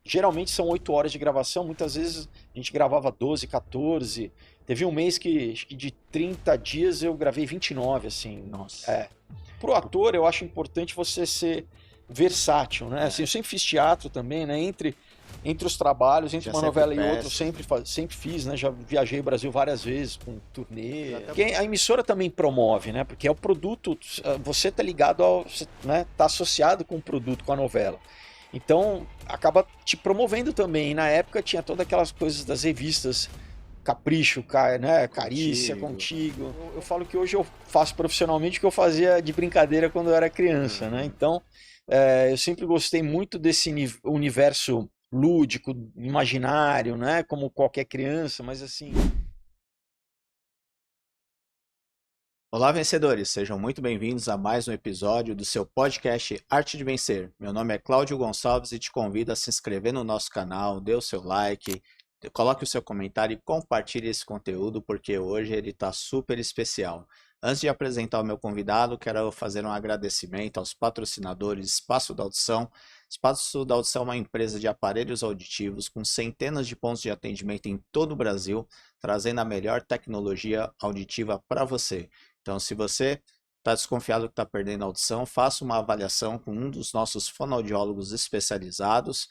geralmente são 8 horas de gravação, muitas vezes a gente gravava 12, 14. Teve um mês que, acho que de 30 dias eu gravei 29, assim. Nossa. É. Pro ator, eu acho importante você ser versátil, né? Assim, eu sempre fiz teatro também, né? Entre os trabalhos, entre Já uma sempre novela e outra, eu peças, sempre, né? sempre fiz, né? Já viajei o Brasil várias vezes com turnê. Até... Porque a emissora também promove, né? Porque é o produto, você tá ligado ao, né? Tá associado com o produto, com a novela. Então, acaba te promovendo também. E na época tinha todas aquelas coisas das revistas Capricho, né? Carícia, Contigo. Contigo. Eu falo que hoje eu faço profissionalmente o que eu fazia de brincadeira quando eu era criança, né? Uhum. Então, eu sempre gostei muito desse universo lúdico, imaginário, né? Como qualquer criança, mas assim. Olá, vencedores! Sejam muito bem-vindos a mais um episódio do seu podcast Arte de Vencer. Meu nome é Cláudio Gonçalves e te convido a se inscrever no nosso canal, dê o seu like, coloque o seu comentário e compartilhe esse conteúdo porque hoje ele está super especial. Antes de apresentar o meu convidado, quero fazer um agradecimento aos patrocinadores Espaço da Audição. Espaço da Audição é uma empresa de aparelhos auditivos com centenas de pontos de atendimento em todo o Brasil, trazendo a melhor tecnologia auditiva para você. Então, se você está desconfiado que está perdendo a audição, faça uma avaliação com um dos nossos fonoaudiólogos especializados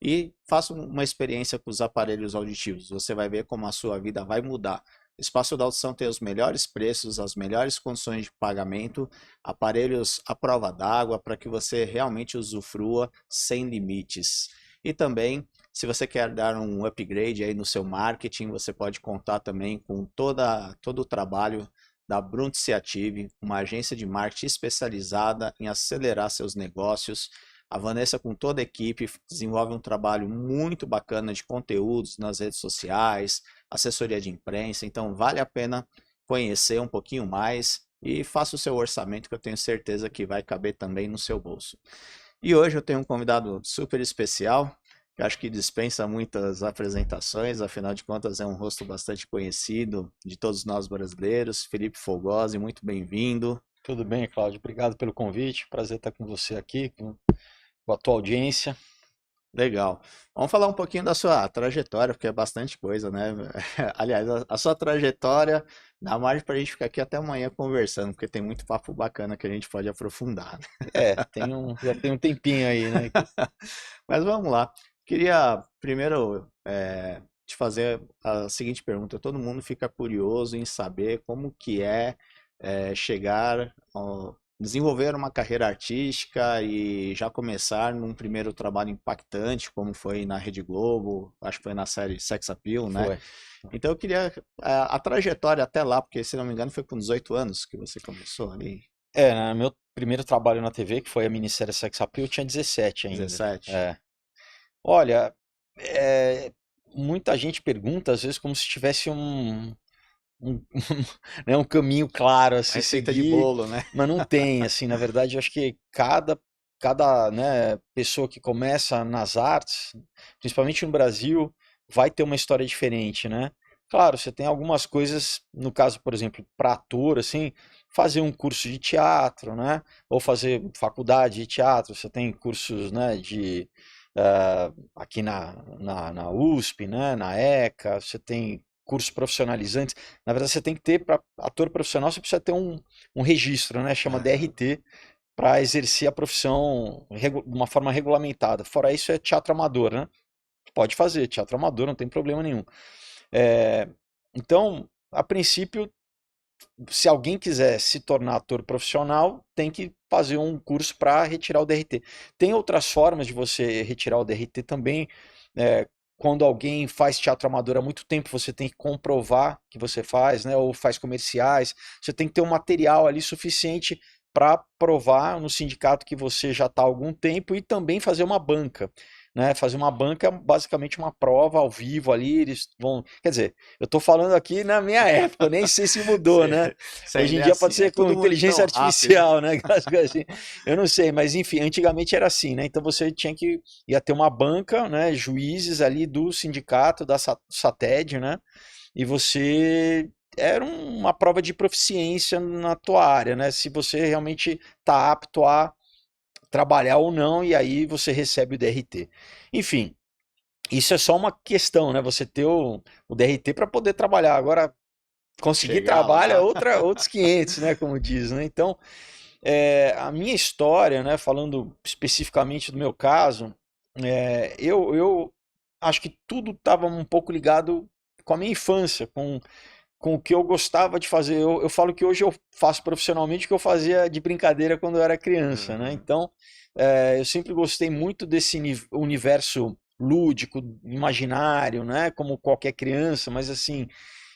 e faça uma experiência com os aparelhos auditivos. Você vai ver como a sua vida vai mudar. O Espaço da Audição tem os melhores preços, as melhores condições de pagamento, aparelhos à prova d'água para que você realmente usufrua sem limites. E também, se você quer dar um upgrade aí no seu marketing, você pode contar também com todo o trabalho da Brunticiative, uma agência de marketing especializada em acelerar seus negócios. A Vanessa, com toda a equipe, desenvolve um trabalho muito bacana de conteúdos nas redes sociais, assessoria de imprensa, então vale a pena conhecer um pouquinho mais e faça o seu orçamento que eu tenho certeza que vai caber também no seu bolso. E hoje eu tenho um convidado super especial, que acho que dispensa muitas apresentações, afinal de contas é um rosto bastante conhecido de todos nós brasileiros. Felipe Fogosi, muito bem-vindo. Tudo bem, Cláudio? Obrigado pelo convite. Prazer estar com você aqui, com a tua audiência. Legal. Vamos falar um pouquinho da sua trajetória, porque é bastante coisa, né? Aliás, a sua trajetória dá margem para a gente ficar aqui até amanhã conversando, porque tem muito papo bacana que a gente pode aprofundar, né? Já tem um tempinho aí, né? Mas vamos lá. Queria primeiro te fazer a seguinte pergunta. Todo mundo fica curioso em saber como que chegar, desenvolver uma carreira artística e já começar num primeiro trabalho impactante, como foi na Rede Globo, acho que foi na série Sex Appeal, né? Foi. Então eu queria a trajetória até lá, porque se não me engano foi com 18 anos que você começou ali, Né, meu primeiro trabalho na TV, que foi a minissérie Sex Appeal, eu tinha 17 ainda. 17. Olha, é, muita gente pergunta, às vezes, como se tivesse um, né, um caminho claro a Uma se receita de seguir, bolo, né? mas não tem, assim, na verdade, eu acho que cada, né, pessoa que começa nas artes, principalmente no Brasil, vai ter uma história diferente, né? Claro, você tem algumas coisas, no caso, por exemplo, para ator, assim, fazer um curso de teatro, né? Ou fazer faculdade de teatro, você tem cursos, né, aqui na USP, né, na ECA, você tem cursos profissionalizantes. Na verdade, você tem que ter, para ator profissional, você precisa ter um registro, né? Chama Aham. DRT, para exercer a profissão de uma forma regulamentada. Fora isso, é teatro amador, né? Pode fazer, teatro amador, não tem problema nenhum. É, então, a princípio, se alguém quiser se tornar ator profissional, tem que fazer um curso para retirar o DRT. Tem outras formas de você retirar o DRT também. é, Quando alguém faz teatro amador há muito tempo, você tem que comprovar que você faz, né? Ou faz comerciais. Você tem que ter um material ali suficiente para provar no sindicato que você já está há algum tempo e também fazer uma banca. Né, fazer uma banca é basicamente uma prova ao vivo ali, eles vão. Quer dizer, eu estou falando aqui na minha época, eu nem sei se mudou, né? Se Hoje em ainda é dia pode assim, é ser com tudo muito inteligência tão rápido. artificial, né? Aquelas coisas assim. Eu não sei, mas enfim, antigamente era assim, né? Então você ia ter uma banca, né? Juízes ali do sindicato, da SATED, né? E você era uma prova de proficiência na tua área, né? Se você realmente está apto a trabalhar ou não, e aí você recebe o DRT. Enfim, isso é só uma questão, né? Você ter o DRT para poder trabalhar. Agora, conseguir Chegar trabalho é lá. outros 500, né? Como diz, né? Então, a minha história, né? Falando especificamente do meu caso, eu acho que tudo estava um pouco ligado com a minha infância, com o que eu gostava de fazer. Eu falo que hoje eu faço profissionalmente o que eu fazia de brincadeira quando eu era criança, né? Uhum. Então, eu sempre gostei muito desse universo lúdico, imaginário, né? Como qualquer criança, mas assim,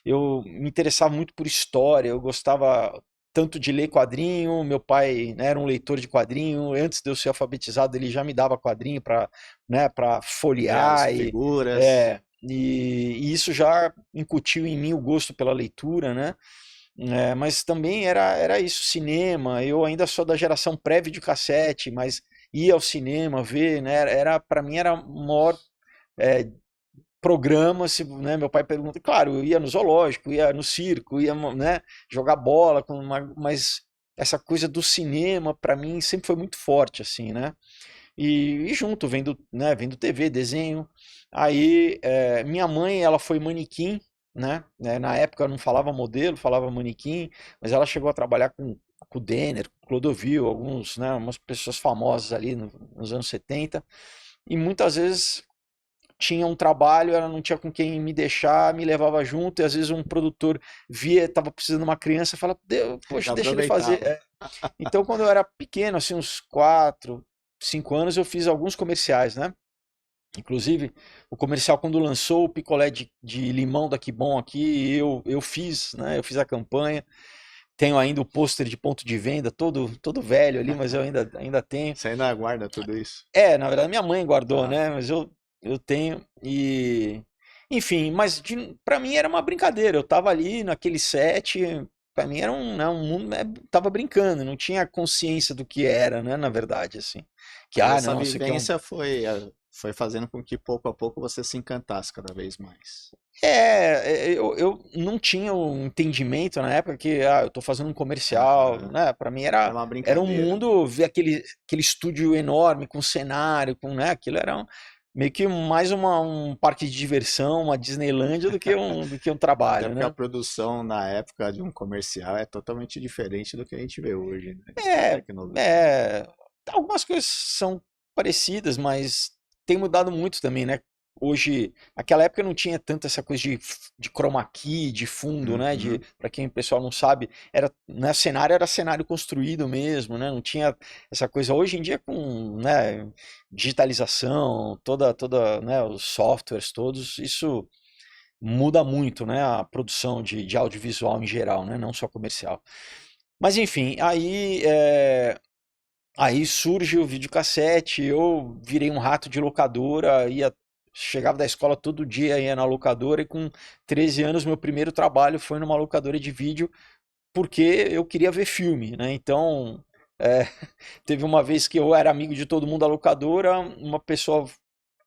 eu me interessava muito por história, eu gostava tanto de ler quadrinho, meu pai, né, era um leitor de quadrinho, antes de eu ser alfabetizado ele já me dava quadrinho para, né, para Ver as folhear figuras. e isso já incutiu em mim o gosto pela leitura, né? Mas também era isso, cinema. Eu ainda sou da geração pré-videocassete, mas ia ao cinema ver, né? Para mim era o maior é, programa, se, né, meu pai pergunta, claro, eu ia no zoológico, ia no circo, ia, né, jogar bola, mas essa coisa do cinema para mim sempre foi muito forte, assim, né? E junto, vendo TV, desenho. Aí, minha mãe, ela foi manequim, né? Na época eu não falava modelo, falava manequim, mas ela chegou a trabalhar com o Denner, com o Clodovil, alguns, né, umas pessoas famosas ali nos anos 70. E muitas vezes tinha um trabalho, ela não tinha com quem me deixar, me levava junto, e às vezes um produtor via, estava precisando de uma criança, fala, poxa, Já deixa ele fazer. aproveitava. Então, quando eu era pequeno, assim, uns 4, 5 anos, eu fiz alguns comerciais, né? Inclusive, o comercial, quando lançou o picolé de limão da Que Bom aqui, eu fiz, né? Eu fiz a campanha. Tenho ainda o pôster de ponto de venda, todo velho ali, mas eu ainda tenho. Você ainda guarda tudo isso? Na verdade, minha mãe guardou, Ah, né? Mas eu tenho. E. Enfim, mas pra mim era uma brincadeira. Eu tava ali naquele set. Pra mim era um mundo, né? Tava brincando, não tinha consciência do que era, né? Na verdade, assim. Que, mas essa não, isso aqui é um. vivência foi fazendo com que pouco a pouco você se encantasse cada vez mais. Eu não tinha o entendimento na época que eu tô fazendo um comercial, Aham. né? Para mim Era uma era um brincadeira. mundo ver aquele estúdio enorme com cenário, com, né? Aquilo era meio que mais um parque de diversão, uma Disneylândia do que um Até trabalho, porque a né? produção na época de um comercial é totalmente diferente do que a gente vê hoje, né? A É, tecnologia. é, algumas coisas são parecidas, mas tem mudado muito também, né? Hoje, naquela época não tinha tanto essa coisa de chroma key, de fundo, né? Uhum. Para quem o pessoal não sabe, né, cenário era cenário construído mesmo, né? Não tinha essa coisa. Hoje em dia, com, né, digitalização, né, os softwares todos, isso muda muito, né? A produção de audiovisual em geral, né? Não só comercial. Mas enfim, aí surge o videocassete, eu virei um rato de locadora, chegava da escola todo dia, ia na locadora, e com 13 anos meu primeiro trabalho foi numa locadora de vídeo, porque eu queria ver filme, né? Então, é, teve uma vez que eu era amigo de todo mundo da locadora, uma pessoa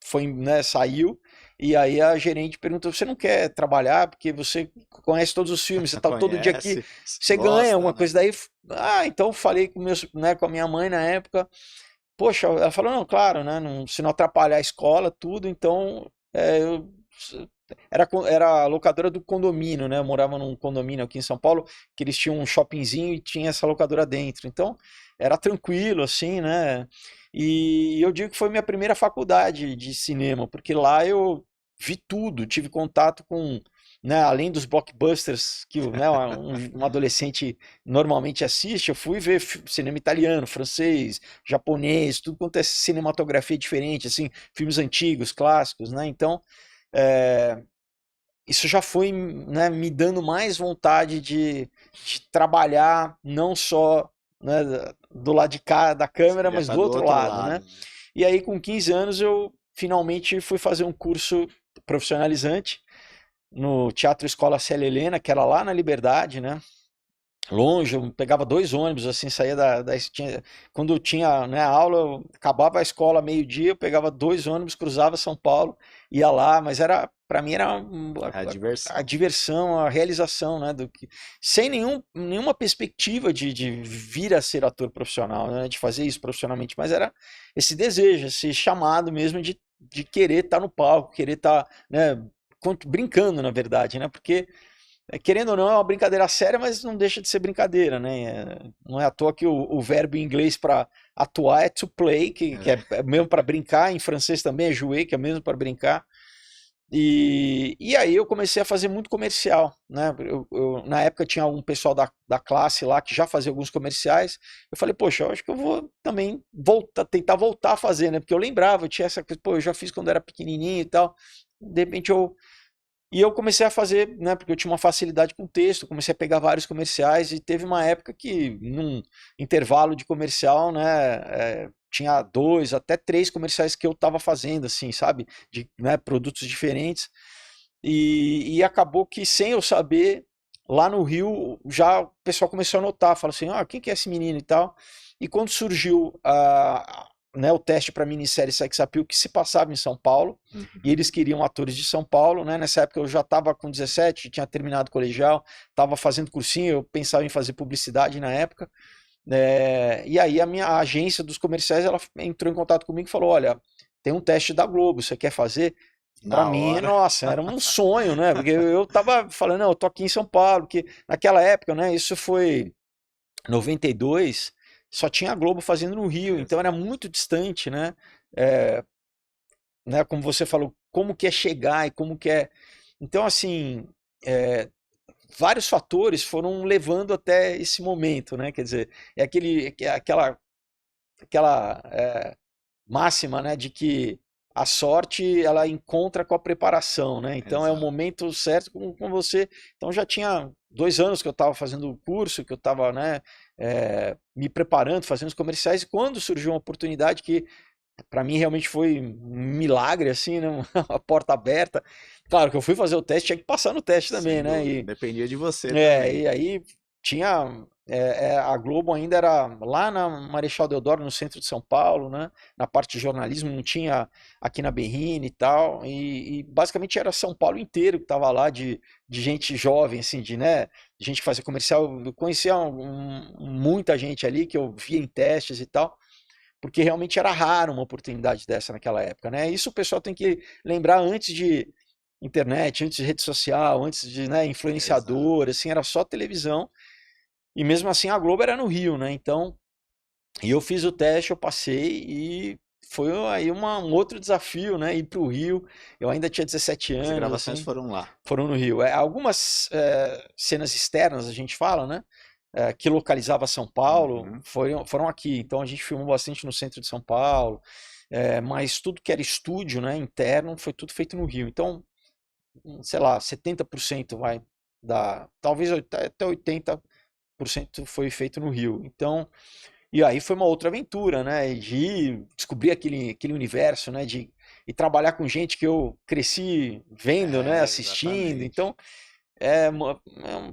foi, né, saiu, e aí a gerente perguntou: você não quer trabalhar porque você conhece todos os filmes, você tá todo dia aqui, Conhece, você ganha gosta, alguma né? coisa daí? Então falei né, com a minha mãe na época. Poxa, ela falou: não, claro, né, se não atrapalhar a escola, tudo, então era a locadora do condomínio, né? Eu morava num condomínio aqui em São Paulo, que eles tinham um shoppingzinho e tinha essa locadora dentro. Então, era tranquilo, assim, né? E eu digo que foi minha primeira faculdade de cinema, porque lá eu vi tudo, tive contato com, né, além dos blockbusters que né, um adolescente normalmente assiste, eu fui ver cinema italiano, francês, japonês, tudo quanto é cinematografia diferente, assim, filmes antigos, clássicos, né? Então, é, isso já foi, né, me dando mais vontade de trabalhar não só, né, do lado de cá da Você câmera, já mas tá do do outro outro lado, né? lado, né? E aí com 15 anos eu finalmente fui fazer um curso profissionalizante no Teatro Escola Célia Helena, que era lá na Liberdade, né? Longe, eu pegava 2 ônibus, assim, saía quando eu tinha, né, aula, acabava a escola meio-dia, eu pegava 2 ônibus, cruzava São Paulo, ia lá, mas para mim era É a a diversão. diversão, a realização, né, sem nenhuma perspectiva de vir a ser ator profissional, né, de fazer isso profissionalmente, mas era esse desejo, esse chamado mesmo de querer estar no palco, querer estar, né, brincando, na verdade, né? Porque, querendo ou não, é uma brincadeira séria, mas não deixa de ser brincadeira, né? Não é à toa que o verbo em inglês para atuar é to play, que é mesmo para brincar, em francês também é jouer, que é mesmo para brincar. E aí eu comecei a fazer muito comercial, né? Na época tinha um pessoal da classe lá que já fazia alguns comerciais. Eu falei, poxa, eu acho que eu vou também tentar voltar a fazer, né? Porque eu lembrava, eu tinha essa coisa, pô, eu já fiz quando era pequenininho e tal. De repente eu comecei a fazer, né? Porque eu tinha uma facilidade com texto, comecei a pegar vários comerciais e teve uma época que, num intervalo de comercial, né? Tinha 2 até 3 comerciais que eu estava fazendo, assim, sabe? De, né, produtos diferentes. E acabou que, sem eu saber, lá no Rio, já o pessoal começou a notar, falou assim, ah, quem que é esse menino e tal. E quando surgiu né, o teste para a minissérie Sex Appeal, que se passava em São Paulo, e eles queriam atores de São Paulo, né? Nessa época eu já estava com 17, tinha terminado o colegial, estava fazendo cursinho, eu pensava em fazer publicidade na época. E aí a minha agência dos comerciais, ela entrou em contato comigo e falou, olha, tem um teste da Globo, você quer fazer? Para Na mim, hora. nossa, era um sonho, né? Porque eu tava falando, não, eu tô aqui em São Paulo, porque naquela época, né, isso foi 92, só tinha a Globo fazendo no Rio, então era muito distante, né? É, né, como você falou, como que é chegar e como que é. Então, assim, é, vários fatores foram levando até esse momento, né? Quer dizer, aquela máxima, né, de que a sorte ela encontra com a preparação, né? Então é o Exato. momento certo com você. Então já tinha 2 anos que eu estava fazendo o curso, que eu estava, né, me preparando, fazendo os comerciais, e quando surgiu uma oportunidade que para mim realmente foi um milagre, assim, né? Uma porta aberta. Claro que eu fui fazer o teste, tinha que passar no teste também, Sem né? dúvida. Dependia de você também. E aí tinha. A Globo ainda era lá na Marechal Deodoro, no centro de São Paulo, né? Na parte de jornalismo, não tinha aqui na Berrine e tal. E basicamente era São Paulo inteiro que estava lá de gente jovem, assim, né? De gente que fazia comercial. Eu conhecia muita gente ali que eu via em testes e tal, porque realmente era raro uma oportunidade dessa naquela época, né? Isso o pessoal tem que lembrar antes de internet, antes de rede social, antes de, né, Exato. influenciador, assim, era só televisão. E mesmo assim a Globo era no Rio, né? Então, e eu fiz o teste, eu passei e foi aí um outro desafio, né? Ir para o Rio. Eu ainda tinha 17 As anos, gravações assim, foram lá. foram no Rio. Algumas cenas externas, a gente fala, né? Que localizava São Paulo, Uhum. foram aqui. Então a gente filmou bastante no centro de São Paulo, mas tudo que era estúdio, né, interno, foi tudo feito no Rio. Então, sei lá, 70% vai talvez até 80% foi feito no Rio. Então, e aí foi uma outra aventura, né, de descobrir aquele universo, né, e trabalhar com gente que eu cresci vendo, né, assistindo. Exatamente. Então,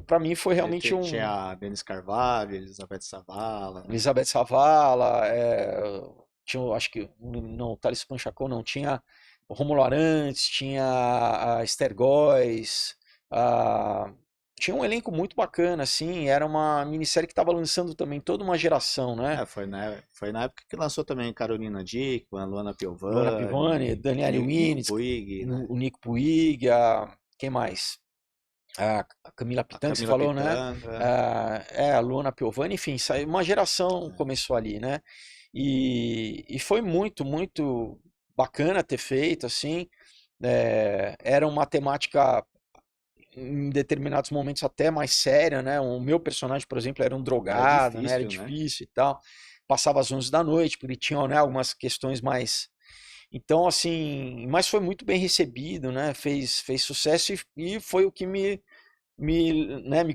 para mim foi realmente Tinha a Denis Carvalho, Elizabeth Savala, né? Elizabeth Savala, tinha, acho que, não, Thales Panchacon não, tinha o Romulo Arantes, tinha a Esther Góes, a- tinha um elenco muito bacana, assim, era uma minissérie que estava lançando também toda uma geração, né? Foi na época que lançou também Carolina Dickman, Luana Luana Piovani, Piovani, Daniele Nico Winitz, Puig, né? o Nico Puig, quem mais? A Camila A Pitanga, que você Camila falou, né? Pitanga. A Luana Piovani, enfim, uma geração começou ali, né? E foi muito, muito bacana ter feito, assim. Era uma temática, em determinados momentos, até mais séria, né? O meu personagem, por exemplo, era um Era drogado, né? Era difícil, né? difícil e tal. Passava às 11 da noite, porque tinha, né, algumas questões mais. Então, assim, mas foi muito bem recebido, né? Fez sucesso e foi o que me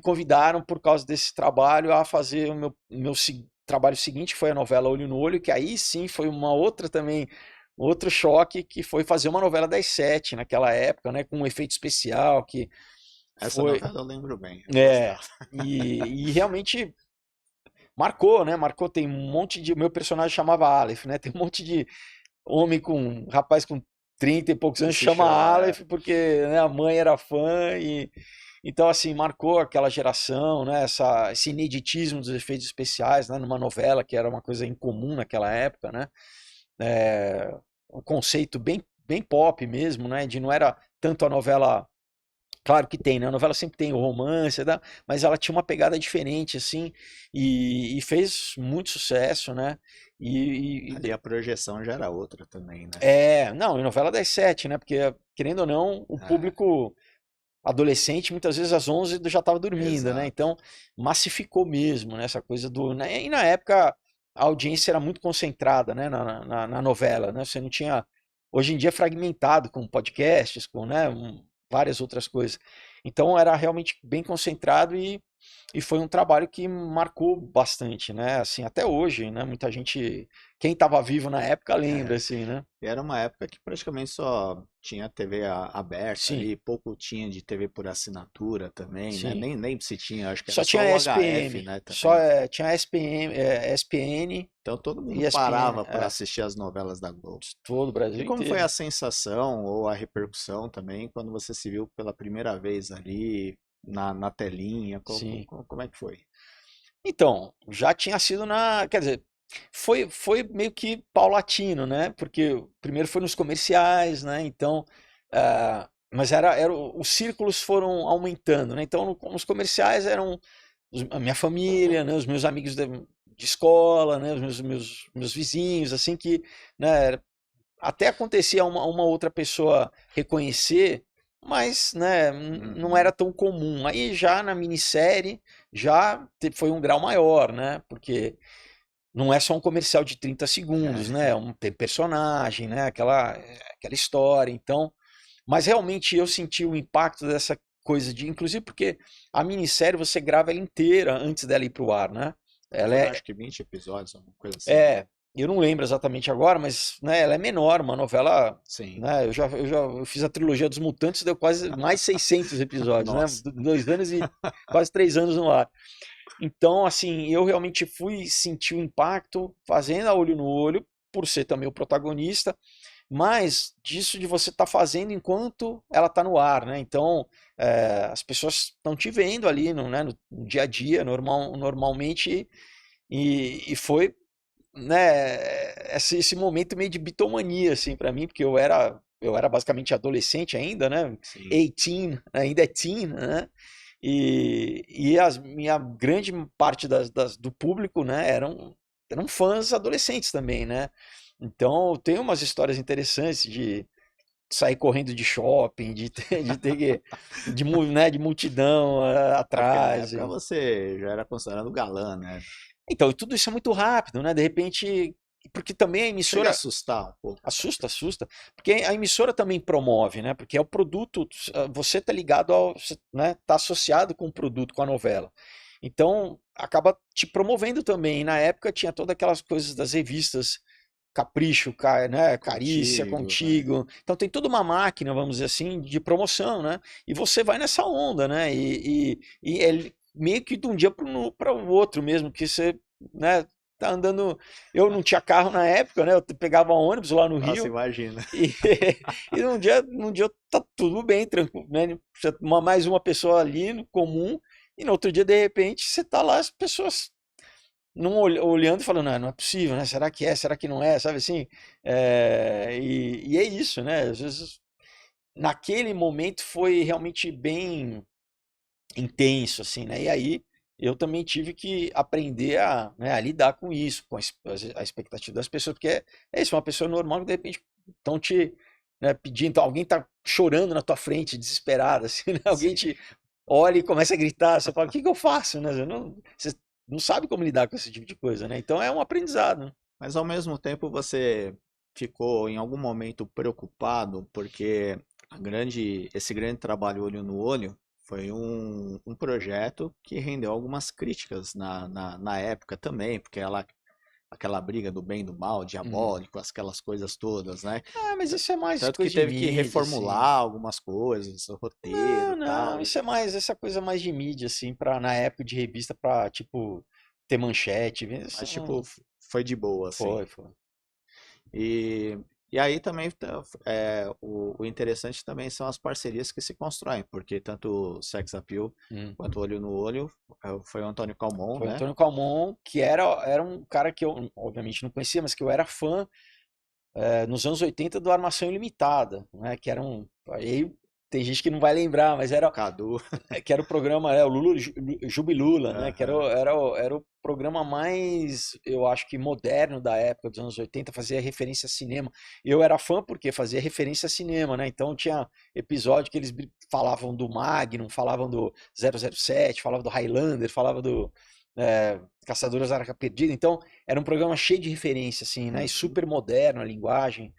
convidaram por causa desse trabalho a fazer o meu trabalho seguinte, que foi a novela Olho no Olho, que aí sim foi uma outra também, outro choque, que foi fazer uma novela das 7 naquela época, né, com um efeito especial, que Essa foi, novela eu lembro bem, eu é, gostava. e realmente marcou, né, marcou, tem um monte de, o meu personagem chamava Aleph, né, tem um monte de homem rapaz com 30 e poucos Que anos se chama chama, Aleph porque, né, a mãe era fã e então assim marcou aquela geração, né, esse ineditismo dos efeitos especiais, né, numa novela que era uma coisa incomum naquela época, né, um conceito bem bem pop mesmo, né? De não era tanto a novela. Claro que tem, né? A novela sempre tem o romance, né? Mas ela tinha uma pegada diferente, assim, e fez muito sucesso, né? Ali a projeção já era outra também, né? Não, e novela das sete, né? Porque, querendo ou não, o É, público adolescente, muitas vezes às 11 já estava dormindo, né? exato. Então, massificou mesmo, né? Essa coisa do. E na época, a audiência era muito concentrada, né? Na novela, né? Você não tinha. Hoje em dia é fragmentado com podcasts, com, né? Várias outras coisas. Então, era realmente bem concentrado e foi um trabalho que marcou bastante, né? Assim, até hoje, né? Muita gente. Quem estava vivo na época lembra, É. assim, né? E era uma época que praticamente só tinha TV aberta Sim, ali, pouco tinha de TV por assinatura também, né? sim. Nem se tinha, acho que era Só tinha só o HF, SPM, né, só também. tinha SPM, SPN, Então todo mundo ESPN, parava para assistir as novelas da Globo. todo o E Brasil como foi a inteiro. sensação ou a repercussão também quando você se viu pela primeira vez ali na telinha? Sim. Como é que foi? Então, já tinha sido quer dizer, foi meio que paulatino, né? Porque primeiro foi nos comerciais, né? Então, mas os círculos foram aumentando, né? Então, nos comerciais eram a minha família, né? Os meus amigos de escola, né? Os meus vizinhos, assim que, né? Até acontecia uma outra pessoa reconhecer, mas né, não era Uhum. tão comum. Aí já na minissérie já foi um grau maior, né? Porque não é só um comercial de 30 segundos, É, né? Tem personagem, né? Aquela história. Então, mas realmente eu senti o impacto dessa coisa de, inclusive porque a minissérie você grava ela inteira antes dela ir pro ar, né? Ela foram é, acho que 20 episódios, alguma coisa assim, né? é, eu não lembro exatamente agora, mas né, ela é menor, uma novela. Sim. Né, eu fiz a trilogia dos Mutantes, deu quase mais 600 episódios, né? Nossa. 2 anos e quase 3 anos no ar. Então, assim, eu realmente fui sentir o impacto fazendo a olho no olho, por ser também o protagonista, mas disso de você estar fazendo enquanto ela está no ar, né? Então, as pessoas estão te vendo ali né, no dia a dia, normalmente, e foi né, esse momento meio de bitomania, assim, para mim, porque eu era basicamente adolescente ainda, né, Sim. 18, ainda é teen, né, e minha grande parte do público, né, eram fãs adolescentes também, né, então tem umas histórias interessantes de sair correndo de shopping, né, de multidão É porque na atrás, época você já era considerado galã, né? então, e tudo isso é muito rápido, né? De repente, porque também a Chega a emissora assustar um pouco. assusta, porque a emissora também promove, né? Porque é o produto, você tá ligado né? Tá associado com o produto, com a novela. Então, acaba te promovendo também. E na época tinha todas aquelas coisas das revistas Capricho, né? Carícia, Contigo, né? Contigo. Então tem toda uma máquina, vamos dizer assim, de promoção, né? E você vai nessa onda, né? E é meio que de um dia para o outro mesmo, que você, né? Tá andando. Eu não tinha carro na época, né? Eu pegava ônibus lá no Nossa, Rio imagina. e, e num dia tá tudo bem, tranquilo, né? Mais uma pessoa ali no comum e no outro dia de repente você tá lá as pessoas não olhando e falando, não é possível, né? Será que é? Será que não é? Sabe assim? E é isso, né? Às vezes, naquele momento foi realmente bem intenso, assim, né? E aí eu também tive que aprender né, a lidar com isso, com a expectativa das pessoas, porque é isso, uma pessoa normal que de repente estão te né, pedindo, alguém tá chorando na tua frente, desesperado, assim, né? Alguém Sim. te olha e começa a gritar, você fala, o que que eu faço, né? Você não sabe como lidar com esse tipo de coisa, né? Então é um aprendizado, né? Mas ao mesmo tempo você ficou em algum momento preocupado porque esse grande trabalho olho no olho foi um projeto que rendeu algumas críticas na época também, porque aquela briga do bem e do mal, Hum. diabólico, aquelas coisas todas, né? Ah, mas isso é mais Tanto que coisa de teve que mídia, assim. reformular algumas coisas, o roteiro Não, e não, tal. isso é mais essa coisa mais de mídia, assim, na época de revista, pra, tipo, ter manchete. Isso Mas, tipo, não. foi de boa, assim. Foi. E, e aí também o interessante também são as parcerias que se constroem, porque tanto o Sex Appeal Hum. quanto o Olho no Olho foi o Antônio Calmon, Foi o né? Antônio Calmon, que era um cara que eu, obviamente, não conhecia, mas que eu era fã nos anos 80 do Armação Ilimitada, né? Que era um. Aí tem gente que não vai lembrar, mas era Cadu. que era o programa, o Lula Jubilula, né? Que Aham. era o programa mais, eu acho que moderno da época dos anos 80, fazia referência a cinema. Eu era fã porque fazia referência a cinema, né? Então tinha episódio que eles falavam do Magnum, falavam do 007, falavam do Highlander, falavam do Caçadores da Arca Perdida. Então era um programa cheio de referência, assim, né? E Uhum. super moderno a linguagem.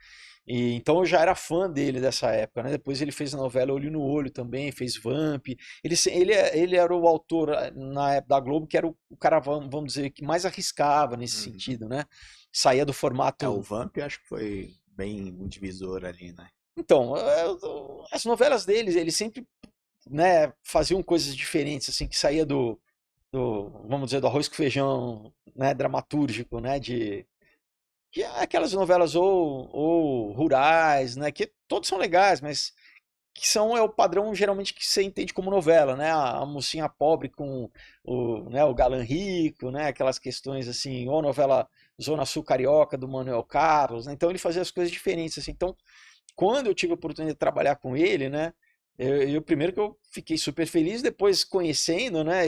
E, então eu já era fã dele dessa época, né? Depois ele fez a novela Olho no Olho também, fez Vamp. Ele era o autor na época da Globo que era o cara, vamos dizer, que mais arriscava nesse Uhum. sentido, né? Saía do O formato. Vamp acho que foi bem um divisor ali, né? Então, as novelas deles, eles sempre, né, faziam coisas diferentes, assim, que saía vamos dizer, do arroz com feijão, né, dramatúrgico, né, que é aquelas novelas ou rurais, né, que todos são legais, mas que são o padrão geralmente que você entende como novela, né? A mocinha pobre com o galã rico, né? Aquelas questões assim, ou novela Zona Sul Carioca do Manuel Carlos, né? Então ele fazia as coisas diferentes assim. Então, quando eu tive a oportunidade de trabalhar com ele, né? Primeiro que eu fiquei super feliz, depois conhecendo, né?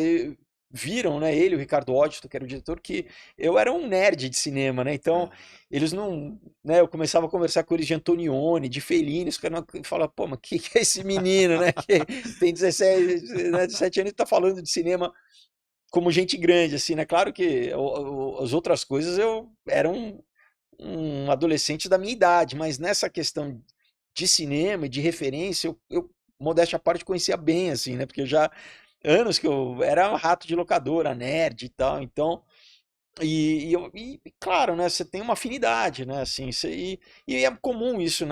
Viram, né? Ele, o Ricardo Odito, que era o diretor, que eu era um nerd de cinema, né? Então Aham. eles não, né? Eu começava a conversar com eles de Antonioni, de Fellini, os caras falavam, pô, mas que é esse menino, né? Que tem 17, né, 17 anos e tá falando de cinema como gente grande, assim, né? Claro que as outras coisas eu era um adolescente da minha idade, mas nessa questão de cinema e de referência, modéstia à parte, conhecia bem, assim, né? Porque eu já, anos que eu era um rato de locadora, nerd e tal, então, claro, né? Você tem uma afinidade, né? Assim, e é comum isso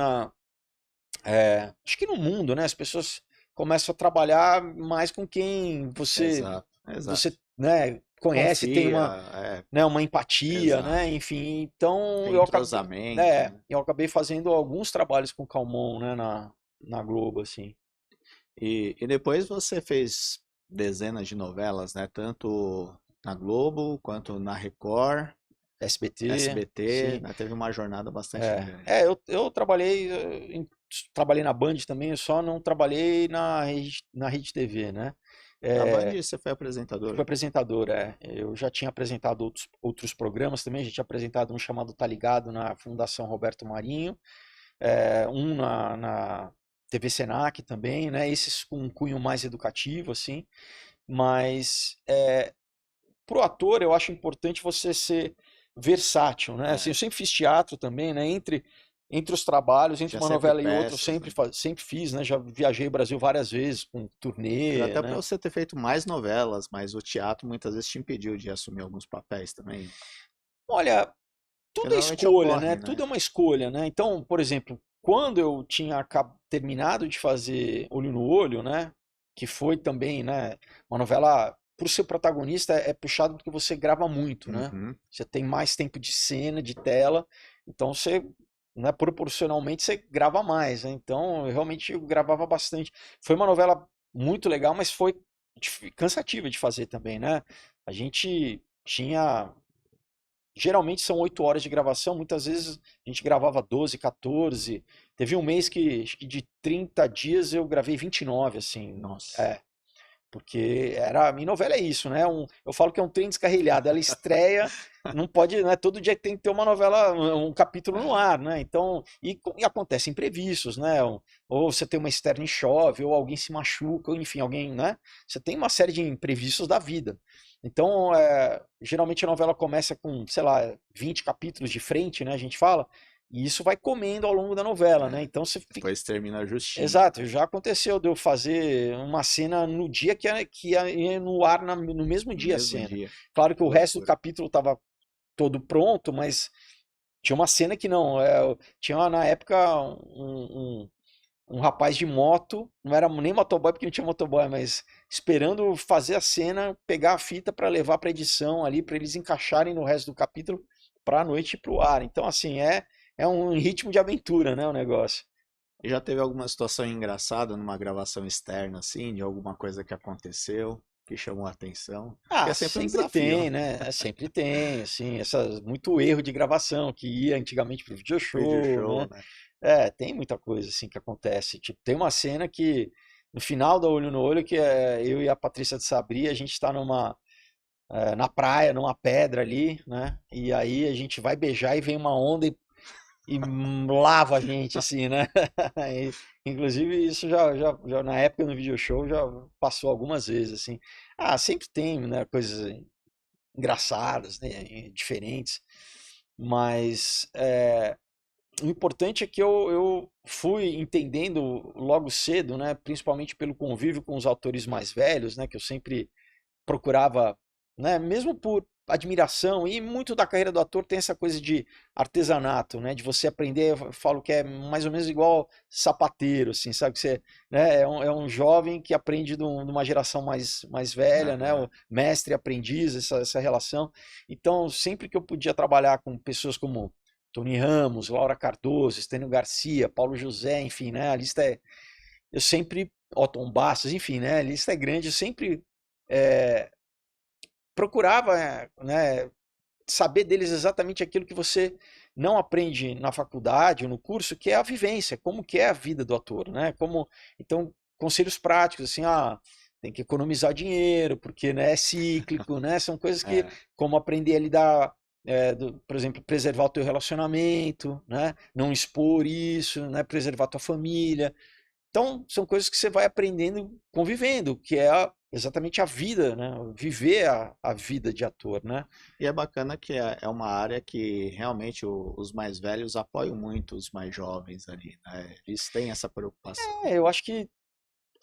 acho que no mundo, né? As pessoas começam a trabalhar mais com quem Exato, você, exato. né? Conhece, tem Confia, uma, é, né, uma empatia, né? exato. Enfim, então Tem entrosamento, né? eu acabei fazendo alguns trabalhos com o Calmon, né, na Globo, assim. E depois você fez dezenas de novelas, né? Tanto na Globo quanto na Record, SBT, SBT, sim. né? Teve uma jornada bastante grande. Eu trabalhei, trabalhei na Band também, eu só não trabalhei na Rede TV, né? Na Band É, você foi fui apresentador? apresentador, é. Eu já tinha apresentado outros programas também, já tinha apresentado um chamado Tá Ligado na Fundação Roberto Marinho, um na TV Senac também, né? Esses com um cunho mais educativo, assim. Mas pro ator eu acho importante você ser versátil, né? Assim, eu É, sempre fiz teatro também, né? Entre os trabalhos, entre tinha uma sempre novela e outra, eu peças, né? sempre fiz, né? Já viajei o Brasil várias vezes com Era turnê, até para né? você ter feito mais novelas, mas o teatro muitas vezes te impediu de assumir alguns papéis também. Olha, Porque tudo é normalmente escolha, né? ocorre, Tudo né? é uma escolha, né? Então, por exemplo, quando eu tinha terminado de fazer Olho no Olho, né? Que foi também, né? Uma novela, por ser protagonista, é puxado porque você grava muito, né? Uhum. Você tem mais tempo de cena, de tela, então você, né, proporcionalmente, você grava mais, né? Então, eu gravava bastante. Foi uma novela muito legal, mas foi cansativa de fazer também, né? A gente tinha geralmente são 8 horas de gravação, muitas vezes a gente gravava 12, 14. Teve um mês que, acho que de 30 dias eu gravei 29, assim. Nossa. Porque minha novela é isso, né? Eu falo que é um trem descarrilhado. Ela estreia, não pode, né? Todo dia tem que ter uma novela, um capítulo no É. ar, né? Então, e acontecem imprevistos, né? Ou você tem uma externa e chove, ou alguém se machuca, ou enfim, alguém, né? Você tem uma série de imprevistos da vida. Então, geralmente a novela começa com, sei lá, 20 capítulos de frente, né? A gente fala, e isso vai comendo ao longo da novela, né? É. Então você fica. Depois termina justinho, Exato, né? já aconteceu de eu fazer uma cena no dia que ia ir no ar no mesmo No dia a mesmo cena. dia. Claro que Que o resto do loucura. capítulo estava todo pronto, mas tinha uma cena que não. Tinha na época um rapaz de moto, não era nem motoboy porque não tinha motoboy, mas esperando fazer a cena, pegar a fita para levar para edição ali, para eles encaixarem no resto do capítulo para a noite ir pro ar. Então, assim, é um ritmo de aventura, né, o negócio. E já teve alguma situação engraçada numa gravação externa, assim, de alguma coisa que aconteceu? que chamou a atenção? Ah, Que é sempre um sempre desafio, tem, né? né? Sempre tem, assim, muito erro de gravação que ia antigamente pro video Video show, show, né? né? Tem muita coisa assim que acontece. Tipo, tem uma cena que no final da Olho no Olho que é eu e a Patrícia de Sabri, a gente tá na praia, numa pedra ali, né? E aí a gente vai beijar e vem uma onda e lava a gente, assim, né? Inclusive, isso já na época no video show já passou algumas vezes, assim. Ah, sempre tem, né, coisas engraçadas, né, diferentes, mas o importante é que eu fui entendendo logo cedo, né, principalmente pelo convívio com os autores mais velhos, né, que eu sempre procurava, né, mesmo por admiração, e muito da carreira do ator tem essa coisa de artesanato, né, de você aprender, eu falo que é mais ou menos igual sapateiro, assim, sabe, que você, né, é um jovem que aprende de uma geração mais velha, né, Aham. o mestre e aprendiz, essa relação. Então, sempre que eu podia trabalhar com pessoas como Tony Ramos, Laura Cardoso, Estênio Garcia, Paulo José, enfim, né, a lista eu sempre, Otton Bastos, enfim, né, a lista é grande, eu sempre é, procurava, né, saber deles exatamente aquilo que você não aprende na faculdade ou no curso, que é a vivência, como que é a vida do ator, né? Então, conselhos práticos, assim, tem que economizar dinheiro, porque, né, é cíclico, né? São coisas que, É. como aprender a lidar, por exemplo, preservar o teu relacionamento, né? Não expor isso, né? Preservar a tua família. Então, são coisas que você vai aprendendo convivendo, que é exatamente a vida, né? Viver a vida de ator, né? E é bacana que é uma área que realmente os mais velhos apoiam muito os mais jovens ali, né? Eles têm essa preocupação. Eu acho que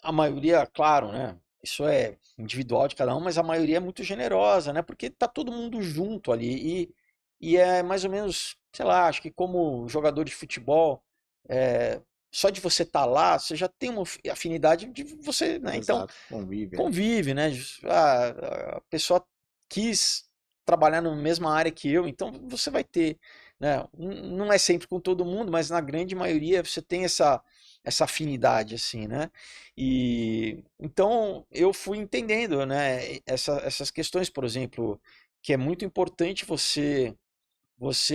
a maioria, claro, né? Isso é individual de cada um, mas a maioria é muito generosa, né? Porque tá todo mundo junto ali e é mais ou menos, sei lá, acho que como jogador de futebol, é, só de você estar lá, você já tem uma afinidade de você, né? Então Exato, convive ali. convive, né? A pessoa quis trabalhar na mesma área que eu, então você vai ter, né? Não é sempre com todo mundo, mas na grande maioria você tem essa afinidade, assim, né? E então eu fui entendendo, né? Essas questões, por exemplo, que é muito importante você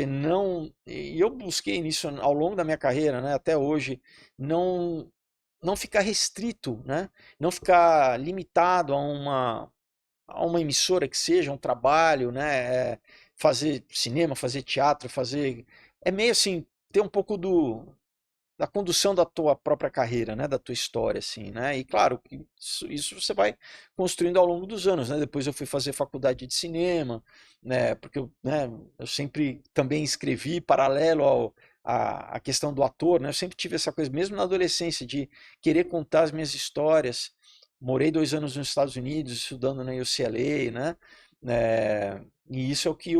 não, e eu busquei nisso ao longo da minha carreira, né, até hoje, não não ficar restrito, né? Não ficar limitado a uma emissora que seja, um trabalho, né? Fazer cinema, fazer teatro, fazer. É meio assim, ter um pouco da condução da tua própria carreira, né, da tua história, assim, né? E claro, isso você vai construindo ao longo dos anos, né? Depois eu fui fazer faculdade de cinema, né? Porque eu sempre também escrevi paralelo à questão do ator, né? Eu sempre tive essa coisa, mesmo na adolescência, de querer contar as minhas histórias. Morei 2 anos nos Estados Unidos, estudando na UCLA, né? E isso é o que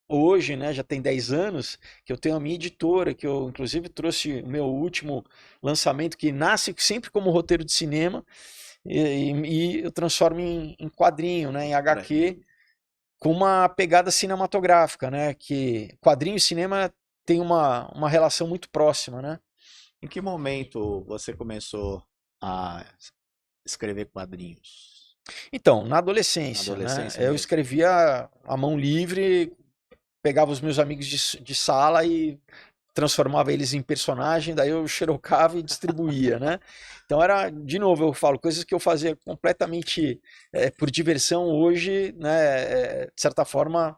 hoje, né, já tem 10 anos, que eu tenho a minha editora, que eu inclusive trouxe o meu último lançamento, que nasce sempre como roteiro de cinema, e eu transformo em quadrinho, né, em Olha aí. HQ, com uma pegada cinematográfica, né, que quadrinho e cinema tem uma relação muito próxima, né. Em que momento você começou a escrever quadrinhos? Então, na Na adolescência, né, adolescência eu mesmo? escrevia à mão livre, pegava os meus amigos de sala e transformava eles em personagem, daí eu xerocava e distribuía, né? Então era, de novo, eu falo, coisas que eu fazia completamente por diversão hoje, né? De certa forma,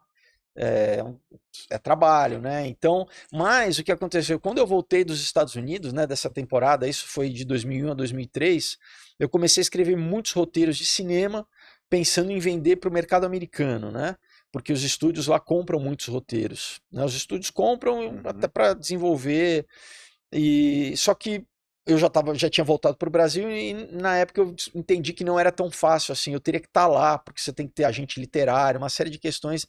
é trabalho, né? Então, mas o que aconteceu? Quando eu voltei dos Estados Unidos, né, dessa temporada, isso foi de 2001 a 2003, eu comecei a escrever muitos roteiros de cinema, pensando em vender para o mercado americano, né? Porque os estúdios lá compram muitos roteiros, né? Os estúdios compram até Uhum. para desenvolver e só que já tinha voltado para o Brasil e na época eu entendi que não era tão fácil assim. Eu teria que estar lá porque você tem que ter agente literário, uma série de questões.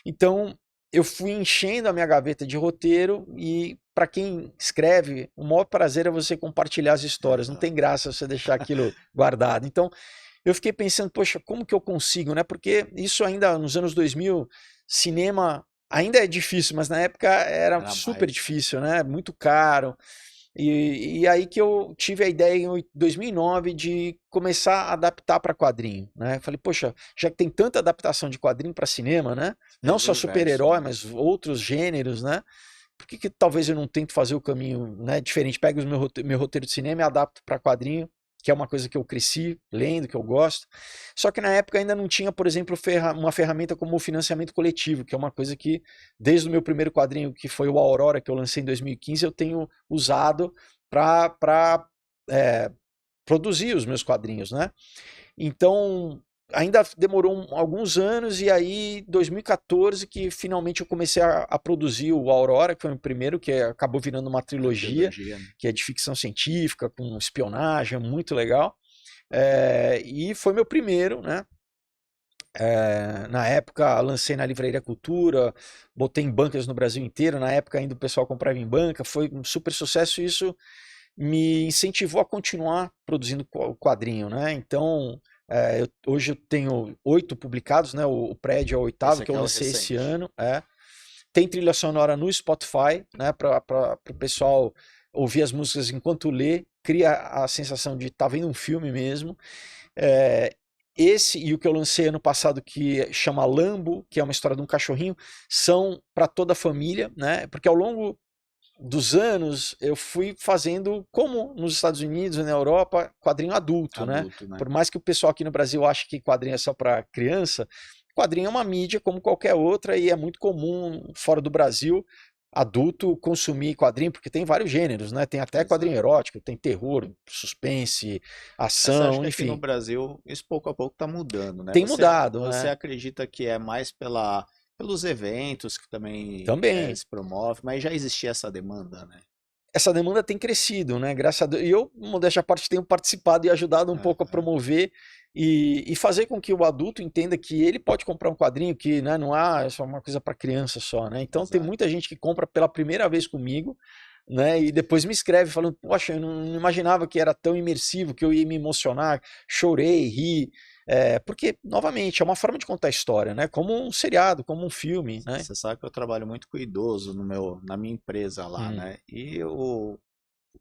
Então, eu fui enchendo a minha gaveta de roteiro e para quem escreve, o maior prazer é você compartilhar as histórias. Não Exato. tem graça você deixar aquilo guardado. Então, eu fiquei pensando, poxa, como que eu consigo, né? Porque isso ainda nos anos 2000, cinema ainda é difícil, mas na época era Era super mais, né? difícil, né? Muito caro. E aí que eu tive a ideia em 2009 de começar a adaptar para quadrinho, né? Falei, poxa, já que tem tanta adaptação de quadrinho para cinema, né? Não Fez o só inverso, super-herói, né? mas outros gêneros, né? Por que talvez eu não tento fazer o caminho, né, diferente? Pego o meu roteiro de cinema e adapto para quadrinho, que é uma coisa que eu cresci lendo, que eu gosto. Só que na época ainda não tinha, por exemplo, uma ferramenta como o financiamento coletivo, que é uma coisa que, desde o meu primeiro quadrinho, que foi o Aurora, que eu lancei em 2015, eu tenho usado para produzir os meus quadrinhos, né? Então, ainda demorou alguns anos, e aí, 2014, que finalmente eu comecei a produzir o Aurora, que foi o primeiro, que acabou virando uma A trilogia, trilogia, né? que é de ficção científica, com espionagem, muito legal. E foi meu primeiro, né? Na época lancei na Livraria Cultura, botei em bancas no Brasil inteiro, na época ainda o pessoal comprava em banca, foi um super sucesso, e isso me incentivou a continuar produzindo o quadrinho, né? Então, hoje eu tenho 8 publicados, né? O Prédio é o Esse oitavo que aqui eu é o lancei esse recente. ano. Tem trilha sonora no Spotify, né? Para o pessoal ouvir as músicas enquanto lê, cria a sensação de estar vendo um filme mesmo. É, esse e o que eu lancei ano passado, que chama Lambo, que é uma história de um cachorrinho, são para toda a família, né? Porque ao longo dos anos eu fui fazendo, como nos Estados Unidos e na Europa, quadrinho adulto, né? Adulto, né? Por mais que o pessoal aqui no Brasil ache que quadrinho é só para criança, quadrinho é uma mídia como qualquer outra, e é muito comum fora do Brasil adulto consumir quadrinho, porque tem vários gêneros, né? Tem até quadrinho Exato. erótico, tem terror, suspense, Mas você acha ação, que aqui no enfim. Brasil isso pouco a pouco está mudando, né? Tem mudado, Você né? acredita que é mais pelos eventos que também Também. se promove, mas já existia essa demanda, né? Essa demanda tem crescido, né? Graças a Deus. E eu, modéstia à parte, tenho participado e ajudado um pouco a Aham, promover e fazer com que o adulto entenda que ele pode comprar um quadrinho, que, né, não é só uma coisa para criança só, né? Então tem exato. muita gente que compra pela primeira vez comigo, né? E depois me escreve falando, poxa, eu não imaginava que era tão imersivo, que eu ia me emocionar, chorei, ri. Porque, novamente, é uma forma de contar história, né? Como um seriado, como um filme, né? Você sabe que eu trabalho muito com idoso na minha empresa lá, Hum, né? E o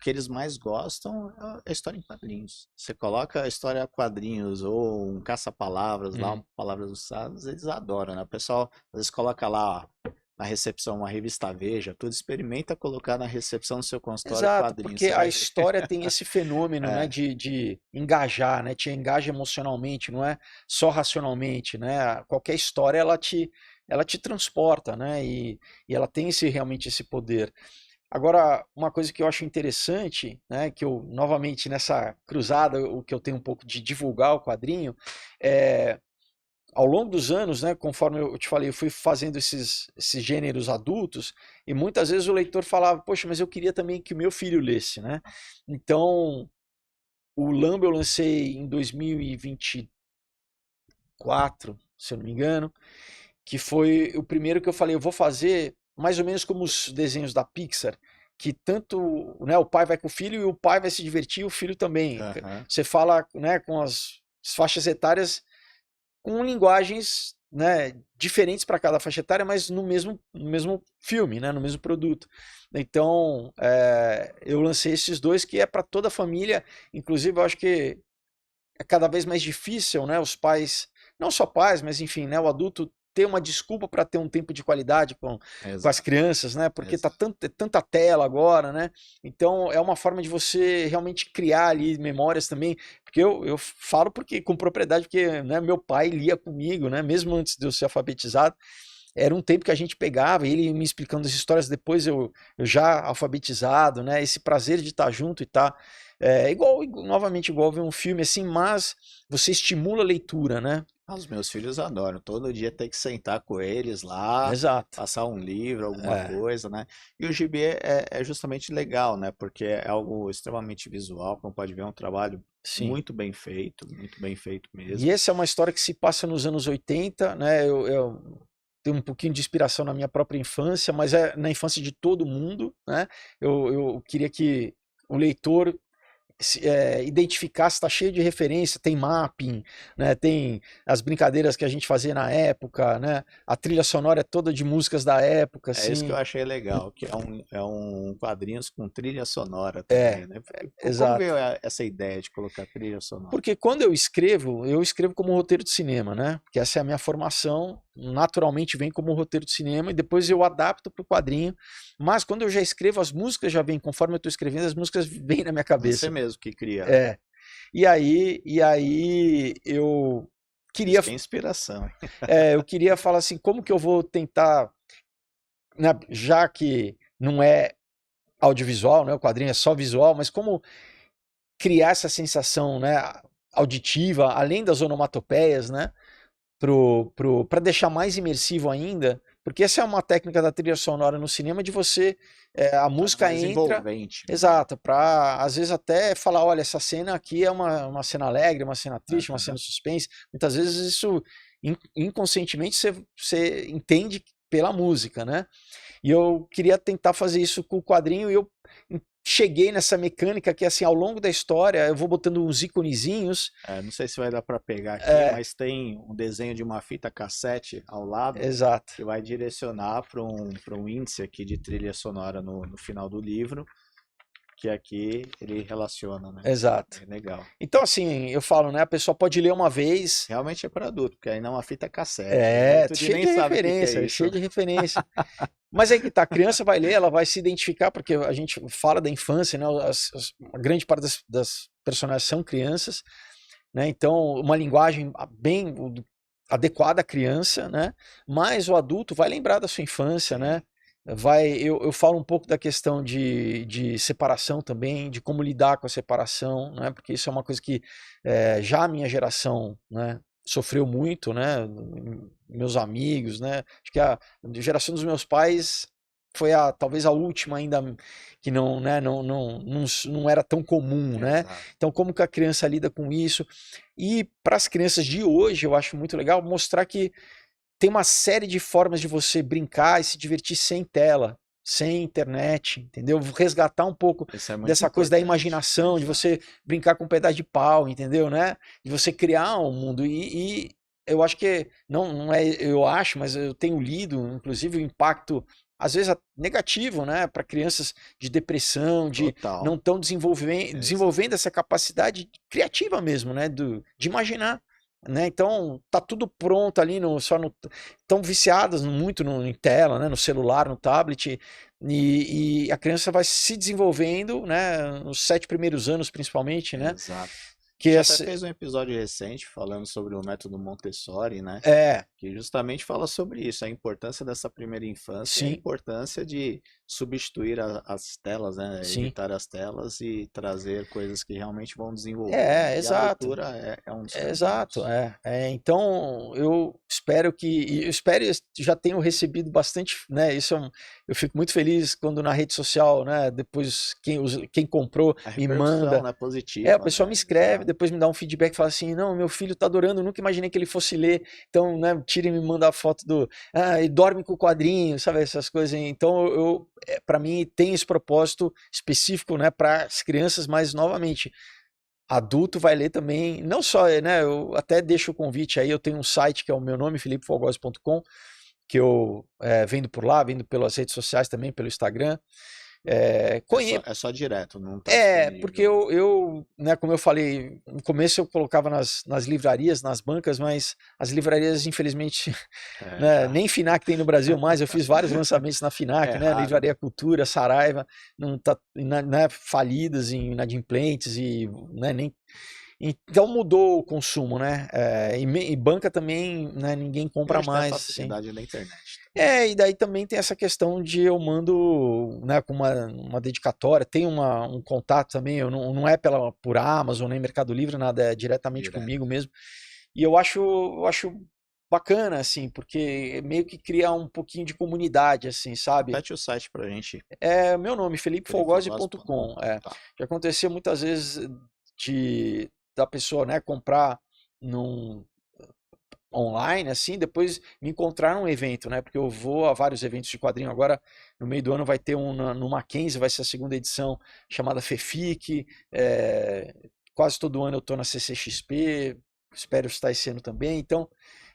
que eles mais gostam é a história em quadrinhos. Você coloca a história em quadrinhos ou um caça-palavras lá, hum. palavras usadas, eles adoram, né? O pessoal às vezes coloca lá ó, na recepção uma revista Veja, tudo experimenta colocar na recepção do seu consultório Exato, quadrinhos, porque você a vai ver. história tem esse fenômeno, né, É, de engajar, né, te engaja emocionalmente, não é só racionalmente, né? Qualquer história ela te transporta, né? E ela tem realmente esse poder. Agora, uma coisa que eu acho interessante, né, que eu novamente nessa cruzada, o que eu tenho um pouco de divulgar o quadrinho, é ao longo dos anos, né, conforme eu te falei, eu fui fazendo esses gêneros adultos, e muitas vezes o leitor falava, poxa, mas eu queria também que o meu filho lesse, né? Então, o Lambo eu lancei em 2024, se eu não me engano, que foi o primeiro que eu falei, eu vou fazer mais ou menos como os desenhos da Pixar, que tanto, né, o pai vai com o filho e o pai vai se divertir, e o filho também. aham, Você fala, né, com as faixas etárias com linguagens, né, diferentes para cada faixa etária, mas no mesmo filme, né, no mesmo produto. Então, eu lancei esses dois que é para toda a família. Inclusive, eu acho que é cada vez mais difícil, né, os pais, não só pais, mas enfim, né, o adulto ter uma desculpa para ter um tempo de qualidade com as exato, crianças, né? Porque tá exato. tanta tela agora, né? Então é uma forma de você realmente criar ali memórias também. Porque eu falo porque com propriedade, porque, né, meu pai lia comigo, né? Mesmo antes de eu ser alfabetizado, era um tempo que a gente pegava, e ele me explicando as histórias, depois eu já alfabetizado, né? Esse prazer de estar junto e estar. Novamente, igual ver um filme assim, mas você estimula a leitura, né? Ah, os meus filhos adoram. Todo dia tem que sentar com eles lá, Exato. passar um livro, alguma É, coisa, né? E o gibi é justamente legal, né? Porque é algo extremamente visual, como pode ver, é um trabalho sim. muito bem feito E mesmo. essa é uma história que se passa nos anos 80, né? Eu tenho um pouquinho de inspiração na minha própria infância, mas é na infância de todo mundo, né? Eu queria que o leitor identificar se está cheio de referência, tem mapping, né? Tem as brincadeiras que a gente fazia na época, né? A trilha sonora é toda de músicas da época, É isso que eu assim. achei legal, que é um quadrinhos com trilha sonora É, também, né? Como exato. veio essa ideia de colocar trilha sonora? Porque quando eu escrevo como roteiro de cinema, né? Porque essa é a minha formação, naturalmente vem como roteiro de cinema e depois eu adapto para o quadrinho. Mas quando eu já escrevo, as músicas já vêm, conforme eu estou escrevendo, as músicas vêm na minha Você cabeça. mesmo que cria. É. E aí eu queria, Isso que é inspiração. eu queria falar assim, como que eu vou tentar, né, já que não é audiovisual, né? O quadrinho é só visual, mas como criar essa sensação, né, auditiva, além das onomatopeias, né, para deixar mais imersivo ainda, porque essa é uma técnica da trilha sonora no cinema de você, a música Mais entra, envolvente, né? exato, para às vezes até falar, olha, essa cena aqui é uma cena alegre, uma cena triste, uma cena suspense. Muitas vezes isso inconscientemente você entende pela música, né? E eu queria tentar fazer isso com o quadrinho e eu cheguei nessa mecânica que assim, ao longo da história, eu vou botando uns iconezinhos. Não sei se vai dar para pegar aqui, mas tem um desenho de uma fita cassete ao lado Exato. que vai direcionar para um índice aqui de trilha sonora no final do livro, que aqui ele relaciona, né? Exato. É legal. Então, assim, eu falo, né? A pessoa pode ler uma vez. Realmente é para adulto, porque aí não é uma fita cassete. Né? Tu Cheio nem de sabe o que é referência, isso. cheio de referência. Mas aí que tá, a criança vai ler, ela vai se identificar, porque a gente fala da infância, né? A grande parte das personagens são crianças, né? Então, uma linguagem bem adequada à criança, né? Mas o adulto vai lembrar da sua infância, né? Eu falo um pouco da questão de separação também, de como lidar com a separação, né? Porque isso é uma coisa que já a minha geração, né, sofreu muito, né? Meus amigos, né? Acho que a geração dos meus pais foi talvez a última ainda que não, né, não era tão comum, né? Exato. Então, como que a criança lida com isso? E para as crianças de hoje, eu acho muito legal mostrar que tem uma série de formas de você brincar e se divertir sem tela, sem internet, entendeu? Resgatar um pouco Isso é muito dessa coisa da importante. imaginação, de você brincar com um pedaço de pau, entendeu, né? De você criar um mundo. E eu acho que, não é, eu acho, mas eu tenho lido, inclusive, o impacto, às vezes, negativo, né? Para crianças de depressão, de Total. não estão desenvolvendo essa capacidade criativa mesmo, né? De imaginar. Né? Então tá tudo pronto ali estão viciadas muito em tela, né? No celular, no tablet e a criança vai se desenvolvendo, né? Nos 7 primeiros anos principalmente, né? Exato. A Que gente até fez um episódio recente falando sobre o método Montessori, né? Que justamente fala sobre isso, a importância dessa primeira infância, e a importância de substituir as telas, né? Sim. Evitar as telas e trazer coisas que realmente vão desenvolver. E Exato. a leitura é um dos caminhos. Exato, então eu espero já tenho recebido bastante, né? Eu fico muito feliz quando na rede social, né? Depois quem comprou me manda, né, positiva, o pessoal me escreve, depois me dá um feedback, fala assim, não, meu filho tá adorando, nunca imaginei que ele fosse ler, então, né? Tira e me manda a foto e dorme com o quadrinho, sabe essas coisas. Então para mim tem esse propósito específico, né? Para as crianças, mas novamente adulto vai ler também, não só, né, eu até deixo o convite aí, eu tenho um site que é o meu nome, felipefolgosi.com, que eu vendo por lá, vendo pelas redes sociais também, pelo Instagram. É só direto, não tá Porque né, como eu falei, no começo eu colocava nas livrarias, nas bancas, mas as livrarias, infelizmente, né, nem Fnac tem no Brasil mais, eu fiz vários lançamentos na Fnac, né, raro. Livraria Cultura, Saraiva, não tá, né, falidas, inadimplentes, e né, nem... Então mudou o consumo, né? E banca também, né, ninguém compra mais. A facilidade da internet. E daí também tem essa questão de eu mando, né, com uma dedicatória, tem um contato também, não é por Amazon, nem Mercado Livre, nada, é diretamente comigo mesmo. E eu acho bacana, assim, porque meio que cria um pouquinho de comunidade, assim, sabe? Repete o site pra gente. Meu nome, felipefolgosi.com. Tá. Já aconteceu muitas vezes da pessoa, né, comprar online, assim, depois me encontrar num evento, né? Porque eu vou a vários eventos de quadrinho. Agora, no meio do ano, vai ter um no Mackenzie, vai ser a segunda edição, chamada FEFIC. Quase todo ano eu estou na CCXP, espero estar esse ano também. Então,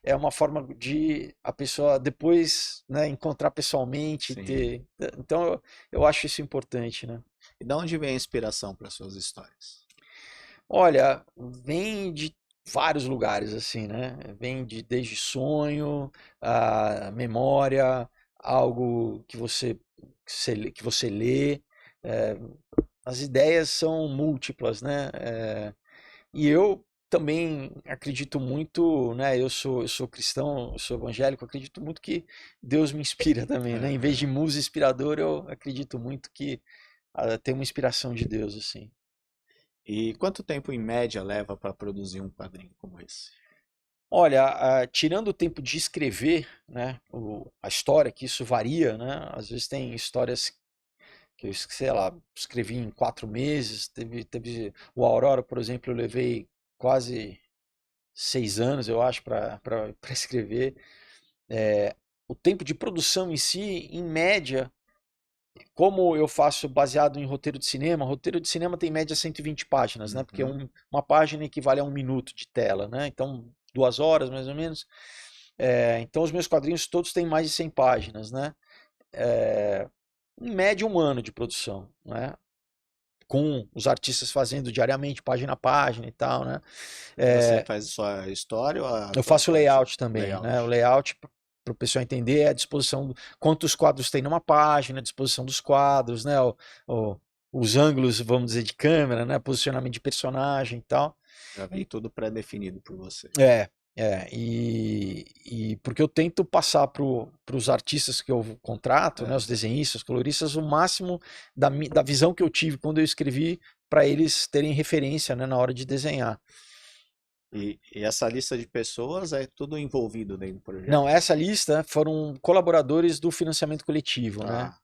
é uma forma de a pessoa depois, né, encontrar pessoalmente, Sim. ter. Então, eu acho isso importante, né? E de onde vem a inspiração para suas histórias? Olha, vem de vários lugares, assim, né? Vem desde sonho, a memória, algo que você lê. eh, as ideias são múltiplas, né? E eu também acredito muito, né? Eu sou cristão, eu sou evangélico, acredito muito que Deus me inspira também, né? Em vez de Aham. musa inspiradora, eu acredito muito que tem uma inspiração de Deus, assim. E quanto tempo em média leva para produzir um quadrinho como esse? Olha, tirando o tempo de escrever, né, a história, que isso varia, né? Às vezes tem histórias que eu, sei lá, escrevi em 4 meses. Teve o Aurora, por exemplo, eu levei quase 6 anos, eu acho, para escrever. O tempo de produção em si, em média, como eu faço baseado em roteiro de cinema tem em média 120 páginas, né? Porque Uhum. uma página equivale a 1 minuto de tela, né? Então, 2 horas mais ou menos. Então, os meus quadrinhos todos têm mais de 100 páginas, né? Em média, 1 ano de produção, né? Com os artistas fazendo diariamente, página a página e tal, né? E você É, faz só a história ou a eu tua faço parte layout também, né? O layout? layout, para o pessoal entender, é a disposição, quantos quadros tem numa página, a disposição dos quadros, né? O- os ângulos, vamos dizer, de câmera, né? Posicionamento de personagem e tal. Já vem tudo pré-definido por você. É, e porque eu tento passar para os artistas que eu contrato, né, os Aham. desenhistas, coloristas, o máximo da visão que eu tive quando eu escrevi, para eles terem referência, né, na hora de desenhar. E essa lista de pessoas é tudo envolvido dentro do Não, projeto? essa lista foram colaboradores do financiamento coletivo, né? Ah,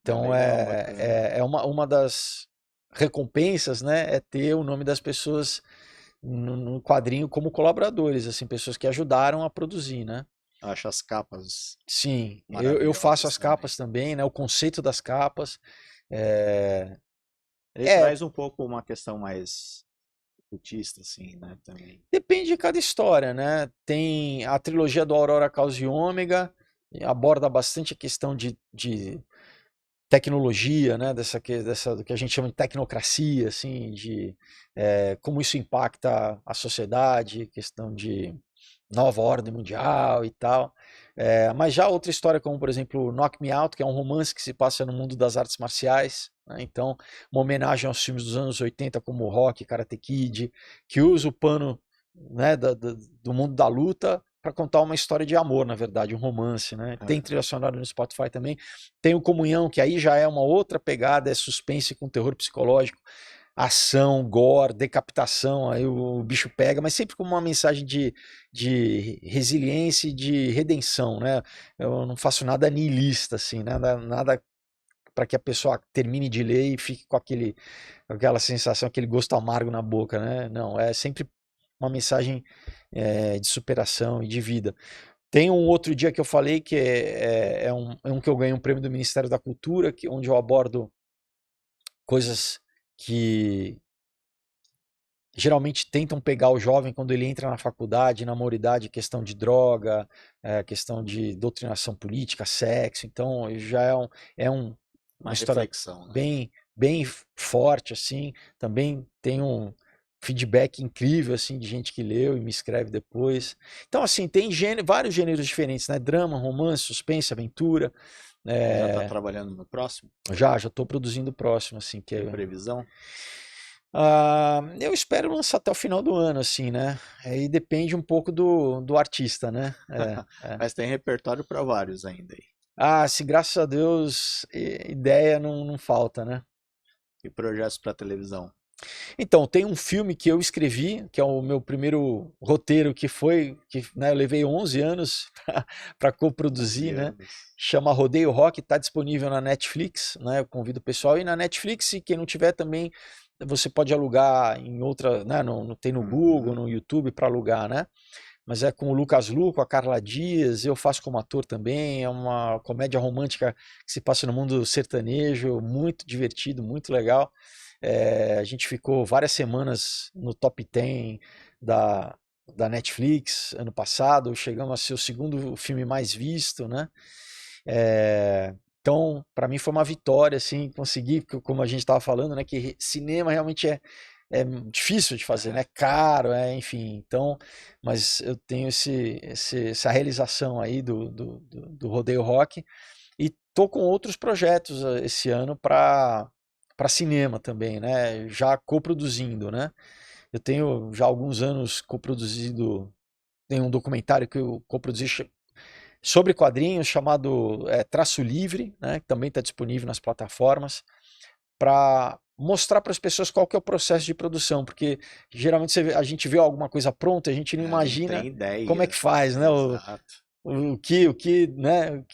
é Então legal, bacana. é uma das recompensas, né, é ter o nome das pessoas no quadrinho como colaboradores, assim, pessoas que ajudaram a produzir, né? Acho as capas Sim, eu faço maravilhosas as também. capas também, né? O conceito das capas. É, Ele é, traz um pouco uma questão mais cultista, assim, né, também. depende de cada história, né? Tem a trilogia do Aurora, Caos e Ômega, aborda bastante a questão de tecnologia, né? Do que a gente chama de tecnocracia, assim, de como isso impacta a sociedade, questão de nova ordem mundial e tal. Mas já outra história, como por exemplo Knock Me Out, que é um romance que se passa no mundo das artes marciais, né? Então, uma homenagem aos filmes dos anos 80, como Rock, Karate Kid, que usa o pano, né, do mundo da luta para contar uma história de amor, na verdade, um romance, né? Tem trilha Aham. sonora no Spotify também. Tem o Comunhão, que aí já é uma outra pegada, é suspense com terror psicológico, ação, gore, decapitação, aí o bicho pega, mas sempre com uma mensagem de resiliência e de redenção, né? Eu não faço nada niilista, assim, nada para que a pessoa termine de ler e fique com aquela sensação, aquele gosto amargo na boca, né? Não, é sempre uma mensagem de superação e de vida. Tem um outro dia que eu falei que é um que eu ganhei um prêmio do Ministério da Cultura, onde eu abordo coisas que geralmente tentam pegar o jovem quando ele entra na faculdade, na maioridade, questão de droga, questão de doutrinação política, sexo. Então já uma Uma história reflexão, né? bem forte, assim. Também tem um feedback incrível, assim, de gente que leu e me escreve depois. Então, assim, tem vários gêneros diferentes, né? Drama, romance, suspense, aventura. Já está É, trabalhando no próximo? já estou produzindo o próximo, assim, Tem previsão? eu espero lançar até o final do ano, assim, né? Aí depende um pouco do artista, né? Mas tem repertório para vários ainda aí. Se graças a Deus ideia não falta, né? E projetos para televisão? Então, tem um filme que eu escrevi, que é o meu primeiro roteiro, né, eu levei 11 anos para 11 coproduzir, né? anos. Chama Rodeio Rock, está disponível na Netflix, né? Eu convido o pessoal e na Netflix, e quem não tiver também, você pode alugar em outra, né? Tem no Google, Uhum. no YouTube para alugar, né? mas é com o Lucas Lu, com a Carla Dias, eu faço como ator também, é uma comédia romântica que se passa no mundo sertanejo, muito divertido, muito legal. A gente ficou várias semanas no top 10 da, da Netflix ano passado, chegamos a ser o segundo filme mais visto, né? Então, para mim foi uma vitória, assim, conseguir, como a gente estava falando, né, que cinema realmente é difícil de fazer, né, caro, enfim, então, mas eu tenho essa realização aí do Rodeio Rock e tô com outros projetos esse ano para cinema também, né, já coproduzindo, né, eu tenho já há alguns anos coproduzido, tem um documentário que eu coproduzi sobre quadrinhos chamado Traço Livre, né, que também está disponível nas plataformas, para mostrar para as pessoas qual que é o processo de produção, porque geralmente a gente vê alguma coisa pronta, a gente não Não tem imagina como é ideia. que faz, né? Exato. Né?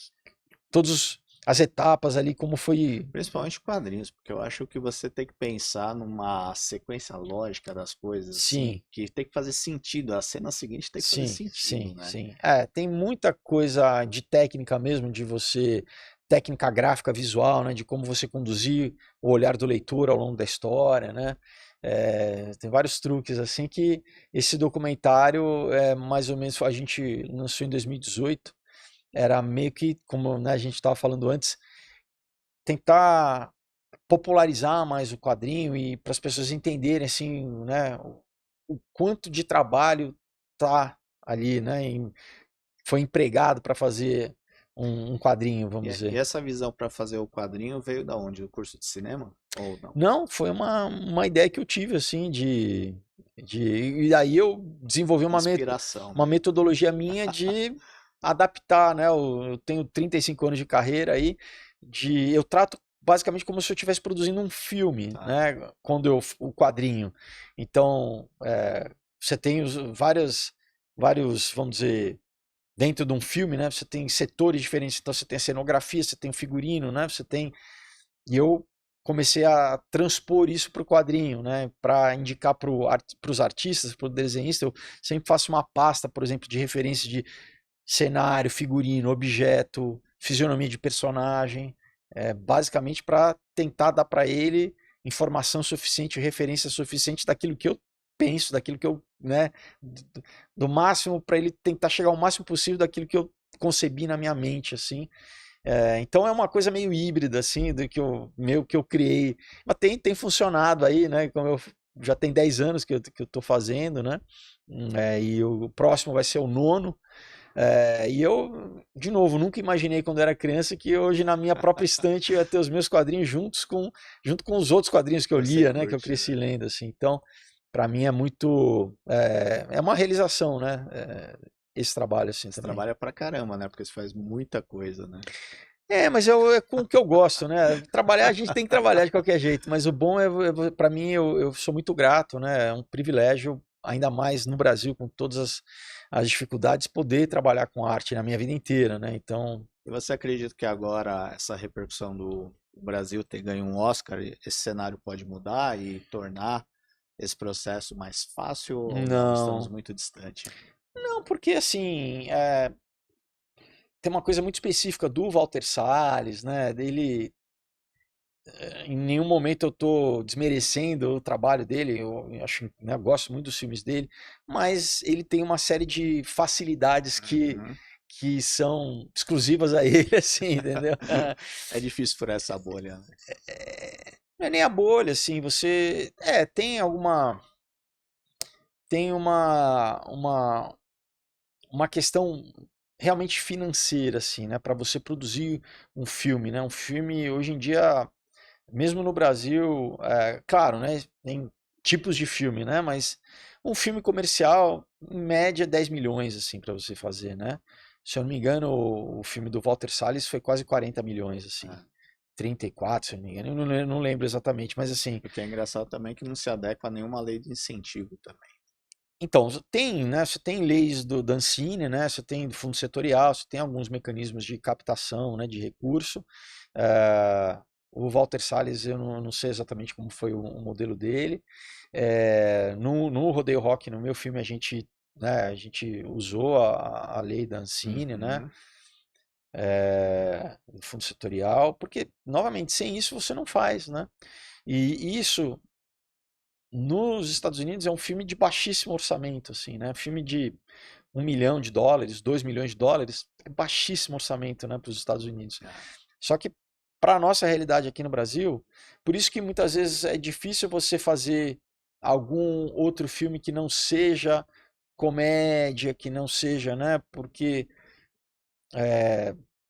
Todas as etapas ali, como foi. Principalmente quadrinhos, porque eu acho que você tem que pensar numa sequência lógica das coisas, assim, Sim, que tem que fazer sentido. A cena seguinte tem que fazer sim, sentido, sim, né? sim. Tem muita coisa de técnica mesmo, técnica gráfica visual, né, de como você conduzir o olhar do leitor ao longo da história, né? Tem vários truques assim que esse documentário mais ou menos a gente lançou em 2018, era meio que como, né, a gente estava falando antes, tentar popularizar mais o quadrinho e para as pessoas entenderem assim, né, o quanto de trabalho tá ali, né, foi empregado para fazer um quadrinho, vamos E dizer. essa visão para fazer o quadrinho veio da onde? Do curso de cinema? Ou não? Não, foi uma ideia que eu tive, assim, e aí eu desenvolvi Inspiração uma mesmo. metodologia minha de adaptar, né? Eu tenho 35 anos de carreira aí, eu trato basicamente como se eu estivesse produzindo um filme, Tá. né? O quadrinho. Então, você tem vários, vamos dizer, dentro de um filme, né? Você tem setores diferentes, então você tem a cenografia, você tem o figurino, né? E eu comecei a transpor isso para o quadrinho, né? Para indicar para os artistas, para o desenhista. Eu sempre faço uma pasta, por exemplo, de referência de cenário, figurino, objeto, fisionomia de personagem, basicamente para tentar dar para ele informação suficiente, referência suficiente daquilo que eu penso, daquilo que eu, né, do máximo para ele tentar chegar ao máximo possível daquilo que eu concebi na minha mente, assim. Então é uma coisa meio híbrida, assim, do que eu criei. Mas tem funcionado aí, né? Como eu já tem 10 anos que eu tô fazendo, né? E o próximo vai ser o nono. E eu, de novo, nunca imaginei quando era criança que hoje na minha própria estante eu ia ter os meus quadrinhos junto com os outros quadrinhos que eu Você lia, né? Que eu curte, cresci né? lendo, assim. Então, para mim é muito, é uma realização, né? Esse trabalho assim Você também. trabalha pra caramba, né? Porque você faz muita coisa, né? Mas é com o que eu gosto, né? Trabalhar, a gente tem que trabalhar de qualquer jeito, mas o bom para mim, eu sou muito grato, né? É um privilégio, ainda mais no Brasil, com todas as dificuldades, poder trabalhar com arte na minha vida inteira, né? Então, E você acredita que agora essa repercussão do Brasil ter ganho um Oscar, esse cenário pode mudar e tornar esse processo mais fácil ou não? Estamos não. muito distante. Não, porque assim, tem uma coisa muito específica do Walter Salles, né? Dele, em nenhum momento eu estou desmerecendo o trabalho dele, eu acho, né, eu gosto muito dos filmes dele, mas ele tem uma série de facilidades Uhum. que são exclusivas a ele, assim, entendeu? É difícil furar essa bolha, né? Não é nem a bolha, assim, tem uma questão realmente financeira, assim, né, para você produzir um filme, né, um filme hoje em dia, mesmo no Brasil, claro, né, tem tipos de filme, né, mas um filme comercial, em média, 10 milhões, assim, para você fazer, né. Se eu não me engano, o filme do Walter Salles foi quase 40 milhões, assim, É. 34, se eu não me engano, eu não lembro exatamente, mas assim, O que é engraçado também é que não se adequa a nenhuma lei de incentivo também. então, tem, né, você tem leis da Ancine, né, você tem do fundo setorial, você tem alguns mecanismos de captação, né, de recurso. O Walter Salles, eu não sei exatamente como foi o modelo dele. No Rodeio Rock, no meu filme, a gente né, a gente usou a lei da Ancine, né, Uhum. do fundo setorial, porque, novamente, sem isso você não faz, né? E isso, nos Estados Unidos, é um filme de baixíssimo orçamento, assim, né? Filme de US$ 1 milhão, US$ 2 milhões, é baixíssimo orçamento, né, para os Estados Unidos. É, Só que para a nossa realidade aqui no Brasil, por isso que muitas vezes é difícil você fazer algum outro filme que não seja comédia, que não seja, né? Porque,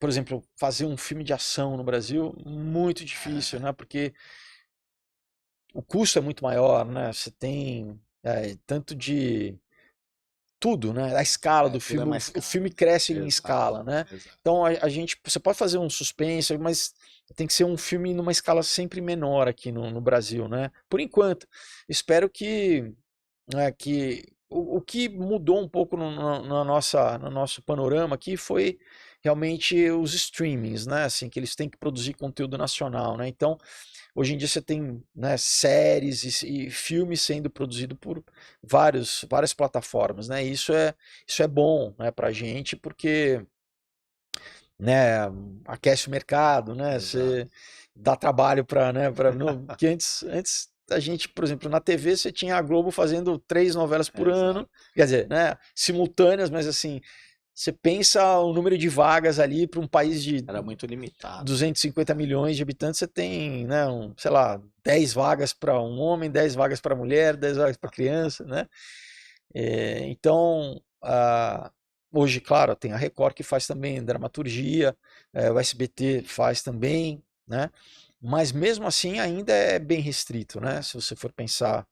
por exemplo, fazer um filme de ação no Brasil, muito difícil, né? Porque o custo é muito maior, né? Você tem tanto de tudo, né? A escala do tudo é filme, mais o caro. filme cresce em Exato, escala, né? exato. Então a gente, você pode fazer um suspense, mas tem que ser um filme numa escala sempre menor aqui no Brasil, né? Por enquanto, espero que, né, que o que mudou um pouco no nosso panorama aqui foi realmente os streamings, né? Assim, que eles têm que produzir conteúdo nacional, né? Então hoje em dia você tem, né, séries e filmes sendo produzidos por várias plataformas, né? Isso é bom, né, para a gente, porque, né, aquece o mercado, né? Exato. Você dá trabalho para, né, que antes a gente, por exemplo, na TV você tinha a Globo fazendo 3 novelas por ano, Exato. quer dizer, né, simultâneas, mas assim, você pensa o número de vagas ali para um país de Era muito limitado. 250 milhões de habitantes, você tem, né, sei lá, 10 vagas para um homem, 10 vagas para mulher, 10 vagas para criança, né? Então, hoje, claro, tem a Record que faz também dramaturgia, o SBT faz também, né? Mas mesmo assim ainda é bem restrito, né? Se você for pensar.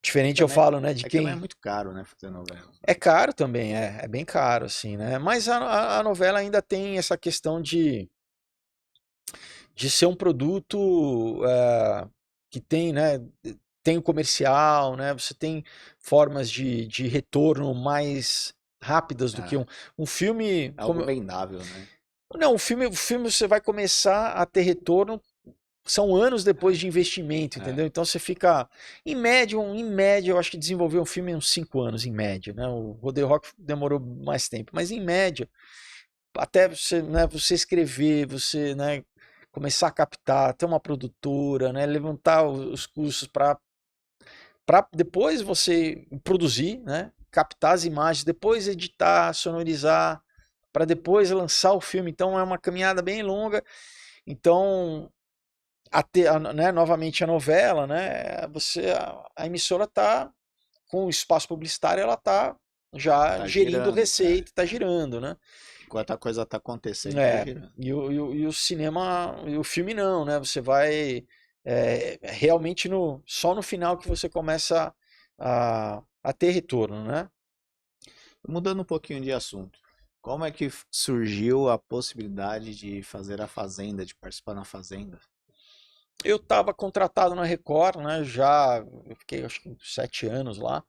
Diferente eu Também falo, né, de é que também é quem muito caro, né, fazer novela. é caro também, é bem caro, assim, né? Mas a novela ainda tem essa questão de ser um produto que tem, né, tem o comercial, né, você tem formas de retorno mais rápidas do que É, um filme, é algo vendável, né? não, o filme você vai começar a ter retorno, são anos depois de investimento, É, entendeu? Então você fica, em média, eu acho que desenvolver um filme é uns 5 anos, em média, né? O Rodeio Rock demorou mais tempo, mas em média, até você, né, você escrever, você, né, começar a captar, ter uma produtora, né, levantar os custos para depois você produzir, né, captar as imagens, depois editar, sonorizar, para depois lançar o filme. Então é uma caminhada bem longa. Então, né, novamente a novela, né, a emissora está com o espaço publicitário, ela está já tá gerindo girando, receita, está girando, né? enquanto a coisa tá acontecendo, tá É, girando. e o cinema, e o filme não, né? Você vai realmente só no final que você começa a ter retorno, né? Mudando um pouquinho de assunto, como é que surgiu a possibilidade de fazer a Fazenda, de participar na Fazenda? Eu estava contratado na Record, né? Eu fiquei acho que uns 7 anos lá.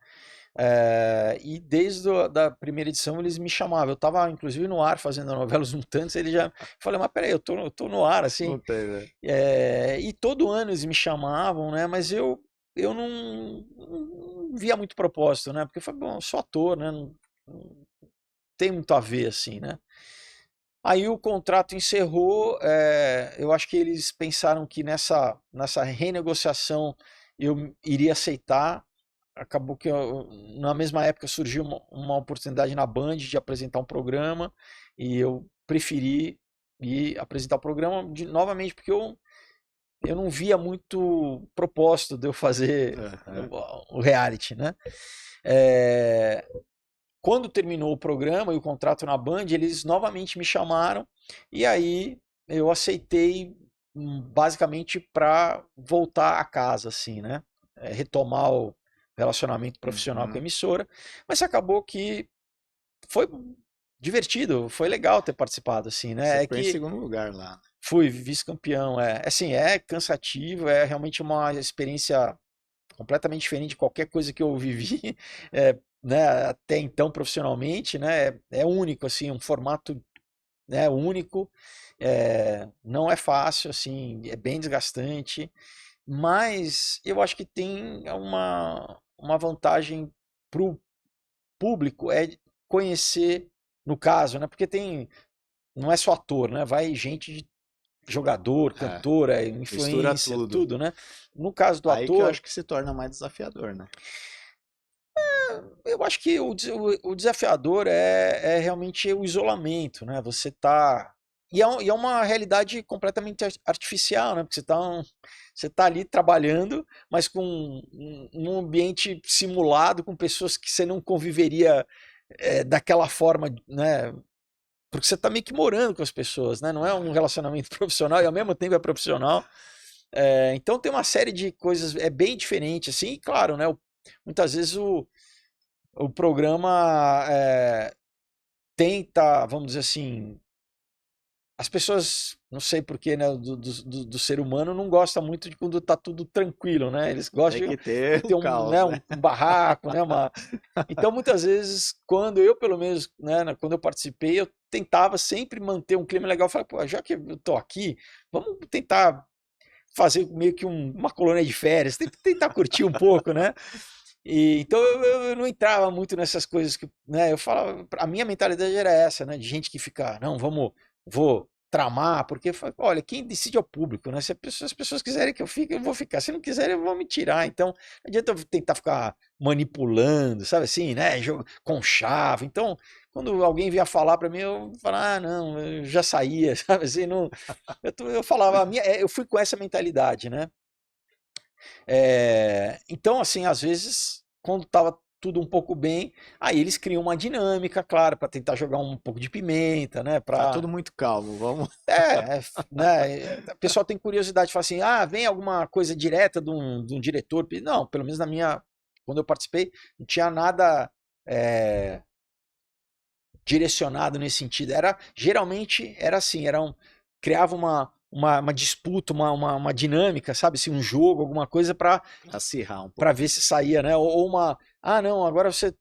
E desde da primeira edição eles me chamavam. Eu estava inclusive no ar fazendo a novela Os Mutantes. Ele já falei, mas peraí, eu tô no ar assim. Não tem, né? E todo ano eles me chamavam, né? Mas eu não via muito propósito, né? Porque eu falei, bom, eu sou ator, né? Não tem muito a ver, assim, né? Aí o contrato encerrou, eu acho que eles pensaram que nessa renegociação eu iria aceitar. Acabou que na mesma época surgiu uma oportunidade na Band de apresentar um programa e eu preferi ir apresentar o programa novamente porque eu não via muito propósito de eu fazer Aham. o reality, né? É, quando terminou o programa e o contrato na Band, eles novamente me chamaram e aí eu aceitei basicamente para voltar a casa, assim, né? Retomar o relacionamento profissional com a Uhum. emissora, mas acabou que foi divertido, foi legal ter participado, assim, Você né? É ficou em que segundo lugar lá, né? fui vice-campeão, assim, é cansativo, é realmente uma experiência completamente diferente de qualquer coisa que eu vivi, né, até então profissionalmente, né, é único, assim, um formato, né, único, não é fácil, assim, é bem desgastante, mas eu acho que tem uma vantagem público é conhecer, no caso, né? Porque não é só ator, né? Vai gente de jogador, cantora, mistura influência, tudo. tudo, né? No caso do Aí que eu ator, acho que se torna mais desafiador, né? eu acho que o desafiador é realmente o isolamento, né? Você tá. E é uma realidade completamente artificial, né? Porque você tá ali trabalhando, mas com um ambiente simulado, com pessoas que você não conviveria daquela forma, né? Porque você tá meio que morando com as pessoas, né? Não é um relacionamento profissional e ao mesmo tempo é profissional. Então tem uma série de coisas, é bem diferente, assim, e claro, né? Muitas vezes o programa tenta, vamos dizer assim, as pessoas, não sei porquê, né, do ser humano não gosta muito de quando tá tudo tranquilo, né? Eles Tem gostam que de ter ter o um, né, caos, um né? barraco, né, Então, muitas vezes, quando eu, pelo menos, né, quando eu participei, eu tentava sempre manter um clima legal. Eu falei, pô, já que eu tô aqui, vamos tentar fazer meio que uma colônia de férias, tentar curtir um pouco, né? Então eu não entrava muito nessas coisas que, né, eu falava, a minha mentalidade era essa, né, de gente que fica, não, vou tramar, porque eu falei, olha, quem decide é o público, né? Se as pessoas quiserem que eu fique, eu vou ficar. Se não quiserem, eu vou me tirar. Então, não adianta eu tentar ficar manipulando, sabe assim, né? Com chave. Então, quando alguém vinha falar para mim, eu falava, ah, não, eu já saía, sabe assim, não, eu falava, eu fui com essa mentalidade, né? Então, assim, às vezes, quando estava tudo um pouco bem, aí eles criam uma dinâmica, claro, para tentar jogar um pouco de pimenta, né? Tá tudo muito calmo, vamos. Né? A pessoa tem curiosidade, fala assim, ah, vem alguma coisa direta de um diretor? Não, pelo menos quando eu participei, não tinha nada direcionado nesse sentido. Geralmente era assim, criava uma disputa, uma dinâmica, sabe? Assim, um jogo, alguma coisa para Acirrar um ver pouquinho. se saía, né? Ou ah, não, agora você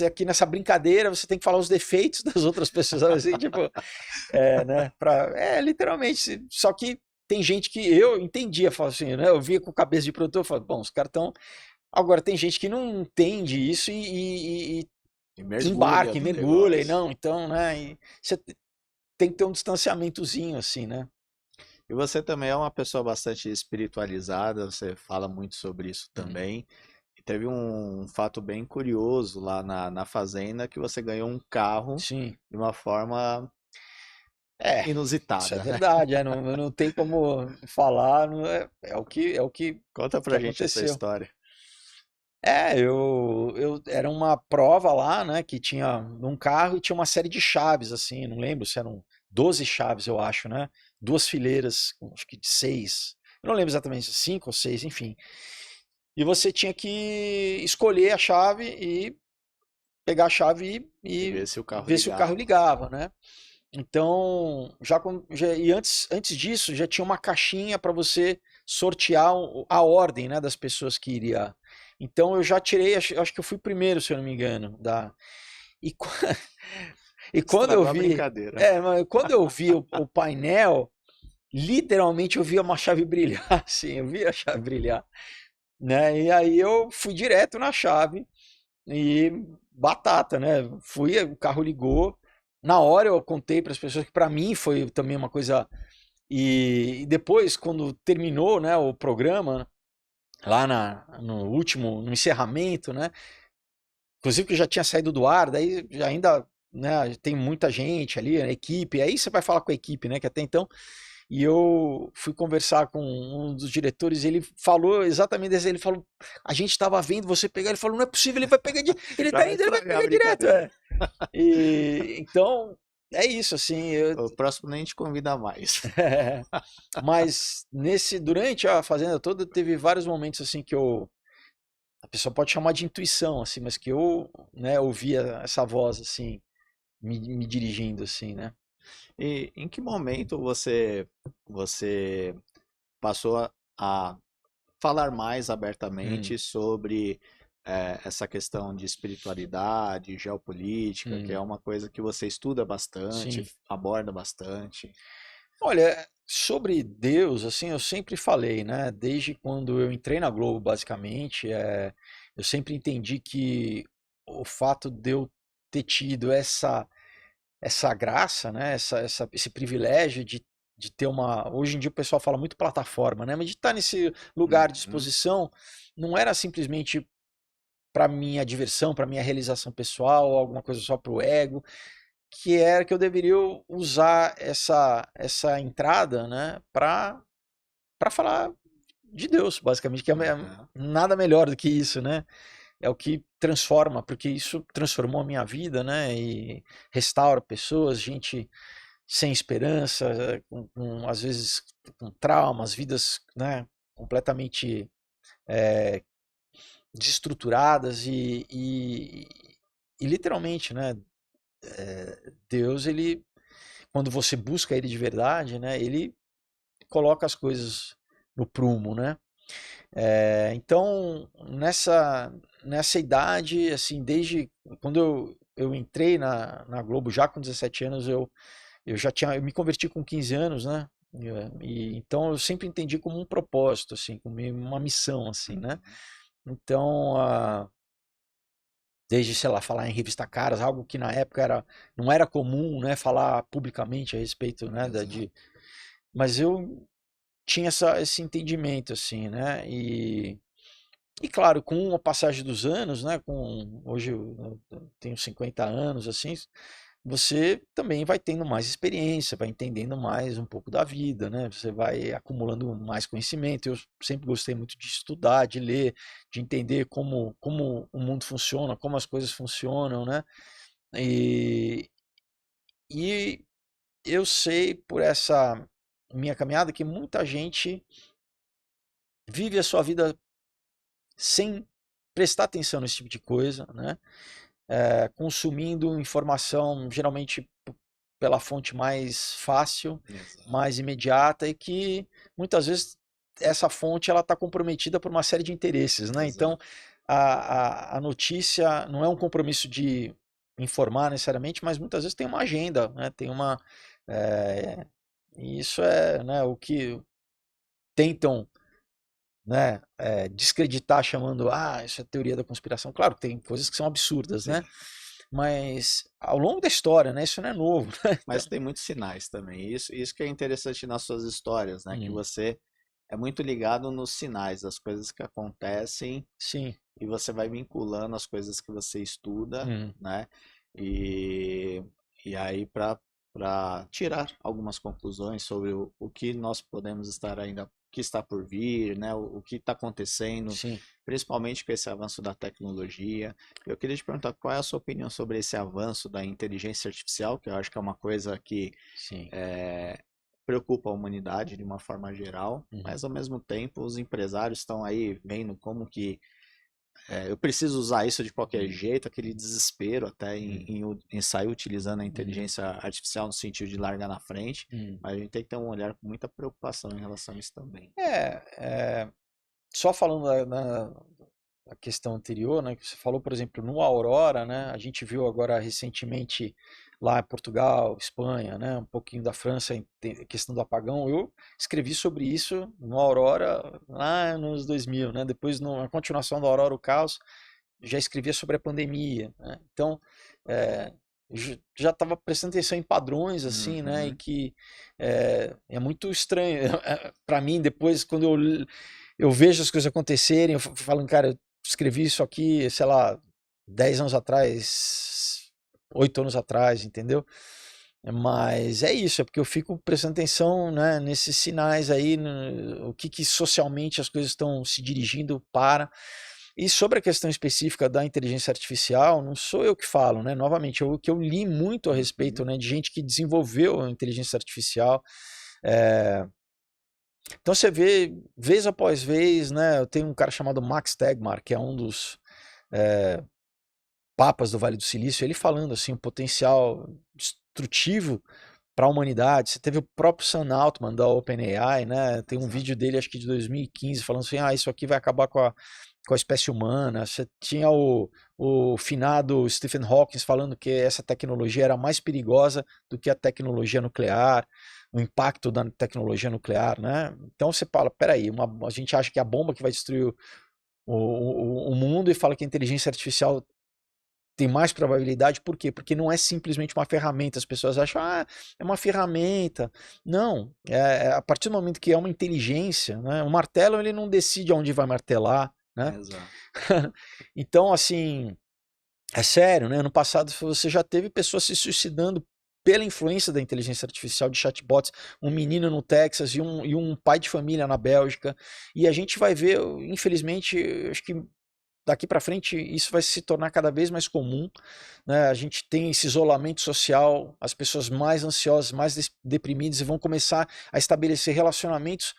aqui nessa brincadeira, você tem que falar os defeitos das outras pessoas, sabe assim, tipo, né? Literalmente, só que tem gente que eu entendia, falo assim, né? Eu via com cabeça de produtor, eu falo, bom, os caras estão. Agora tem gente que não entende isso e E mergulha embarca, e no mergulha, e negócio. não, então, né? E você tem que ter um distanciamentozinho, assim, né? E você também é uma pessoa bastante espiritualizada, você fala muito sobre isso Uhum. também. E teve um fato bem curioso lá na fazenda que você ganhou um carro Sim. de uma forma Isso é inusitada, né? verdade, não tem como falar, é o Conta que pra gente essa aconteceu. história. Eu era uma prova lá, né, que tinha um carro e tinha uma série de chaves, assim, não lembro se eram 12 chaves, eu acho, né, duas fileiras, acho que de 6, eu não lembro exatamente, 5 ou 6, enfim. E você tinha que escolher a chave e pegar a chave E e ver se o carro ver se o carro ligava. ligava, né? Então, e antes disso, já tinha uma caixinha para você sortear a ordem, né, das pessoas que iria. Então eu já tirei, acho que eu fui primeiro, se eu não me engano, e, qu- e quando eu Estragou a vi, brincadeira. mas quando eu vi o painel, literalmente eu via uma chave brilhar, assim, eu via a chave brilhar, né? E aí eu fui direto na chave e batata, né? O carro ligou. Na hora eu contei para as pessoas que para mim foi também uma coisa. E depois, quando terminou, né, o programa, lá no encerramento, né? Inclusive que já tinha saído do ar, daí já ainda, né, tem muita gente ali, a equipe, aí você vai falar com a equipe, né, que até então, e eu fui conversar com um dos diretores, e ele falou exatamente isso, ele falou, a gente estava vendo você pegar, ele falou, não é possível, ele vai pegar, ele Já tá vai indo, ele vai estragar a pegar direto, brincadeira. E então, é isso, assim, O próximo nem te convida mais. mas durante a fazenda toda, teve vários momentos assim que a pessoa pode chamar de intuição, assim, mas que eu, né, ouvia essa voz, assim, me dirigindo, assim, né? E em que momento você passou a falar mais Hum, abertamente sobre essa questão de espiritualidade, geopolítica, que é hum, uma coisa que você estuda bastante, sim. aborda bastante. Olha, sobre Deus, assim, eu sempre falei, né? Desde quando eu entrei na Globo, basicamente, eu sempre entendi que o fato de eu ter tido essa graça, né? Esse privilégio de ter uma. Hoje em dia o pessoal fala muito plataforma, né? Mas de estar nesse lugar de Uhum. exposição não era simplesmente para minha diversão, para minha realização pessoal, ou alguma coisa só para o ego, que era que eu deveria usar essa entrada, né? Para falar de Deus, basicamente, que é Aham. nada melhor do que isso, né? É o que transforma, porque isso transformou a minha vida, né? E restaura pessoas, gente sem esperança, às vezes com traumas, vidas, né, completamente desestruturadas e literalmente, né? Deus, ele, quando você busca ele de verdade, né? Ele coloca as coisas no prumo, né? Então, nessa idade, assim, desde quando eu entrei na Globo, já com 17 anos, eu me converti com 15 anos, né? Então eu sempre entendi como um propósito, assim, como uma missão, assim, né? Uhum. Então, desde, sei lá, falar em revista Caras, algo que na época não era comum, né? Falar publicamente a respeito, né? Exato. Mas eu tinha esse entendimento, assim, né? E claro, com a passagem dos anos, né, hoje eu tenho 50 anos, assim, você também vai tendo mais experiência, vai entendendo mais um pouco da vida, né? Você vai acumulando mais conhecimento. Eu sempre gostei muito de estudar, de ler, de entender como o mundo funciona, como as coisas funcionam, né? E, e eu sei por essa minha caminhada que muita gente vive a sua vida sem prestar atenção nesse tipo de coisa, né? Consumindo informação geralmente pela fonte mais fácil, Exato. mais imediata e que muitas vezes essa fonte ela está comprometida por uma série de interesses, né? Então Exato. a notícia não é um compromisso de informar necessariamente, mas muitas vezes tem uma agenda, né? Tem uma e isso é, né, o que tentam, né, descreditar chamando, isso é teoria da conspiração. Claro, tem coisas que são absurdas, né? Sim. Mas ao longo da história, né, isso não é novo, né? Mas Então, tem muitos sinais também. Isso que é interessante nas suas histórias, né? Que hum, você é muito ligado nos sinais, das coisas que acontecem sim, e você vai vinculando as coisas que você estuda, hum, né? E, e aí para tirar algumas conclusões sobre o que nós podemos estar ainda, o que está por vir, né? O que está acontecendo, sim, principalmente com esse avanço da tecnologia. Eu queria te perguntar qual é a sua opinião sobre esse avanço da inteligência artificial, que eu acho que é uma coisa que sim, preocupa a humanidade de uma forma geral, uhum, mas ao mesmo tempo os empresários estão aí vendo como que eu preciso usar isso de qualquer uhum, jeito, aquele desespero até uhum, em sair utilizando a uhum, inteligência artificial no sentido de largar na frente, uhum. mas a gente tem que ter um olhar com muita preocupação em relação a isso também. Só falando da questão anterior, né, que você falou, por exemplo, no Aurora, né, a gente viu agora recentemente lá em Portugal, Espanha, né, um pouquinho da França, questão do apagão. Eu escrevi sobre isso no Aurora lá nos 2000, né, depois na continuação do Aurora o Caos, já escrevia sobre a pandemia, né? Então, eu já estava prestando atenção em padrões assim, né? E Uhum. que é muito estranho para mim depois quando eu vejo as coisas acontecerem, eu falando, cara, eu escrevi isso aqui, sei lá, 10 anos atrás, 8 anos atrás, entendeu? Mas é isso, é porque eu fico prestando atenção, né, nesses sinais aí, o que socialmente as coisas estão se dirigindo para. E sobre a questão específica da inteligência artificial, não sou eu que falo, né? Novamente, o que eu li muito a respeito, Uhum. né, de gente que desenvolveu a inteligência artificial. é, Então você vê, vez após vez, né? Eu tenho um cara chamado Max Tegmark, que é um dos é, papas do Vale do Silício, ele falando assim, o potencial destrutivo para a humanidade. Você teve o próprio Sam Altman da OpenAI, né? Tem um Exato. vídeo dele, acho que de 2015, falando assim: isso aqui vai acabar com a espécie humana. Você tinha o finado Stephen Hawking falando que essa tecnologia era mais perigosa do que a tecnologia nuclear, o impacto da tecnologia nuclear, né? Então você fala: peraí, a gente acha que é a bomba que vai destruir o mundo e fala que a inteligência artificial tem mais probabilidade, por quê? Porque não é simplesmente uma ferramenta, as pessoas acham, é uma ferramenta. Não, a partir do momento que é uma inteligência, né, o martelo ele não decide onde vai martelar, né? Exato. Então, assim, é sério, né? Ano passado você já teve pessoas se suicidando pela influência da inteligência artificial de chatbots, um menino no Texas e um pai de família na Bélgica, e a gente vai ver, infelizmente, acho que daqui para frente isso vai se tornar cada vez mais comum, né? A gente tem esse isolamento social, as pessoas mais ansiosas, mais deprimidas e vão começar a estabelecer relacionamentos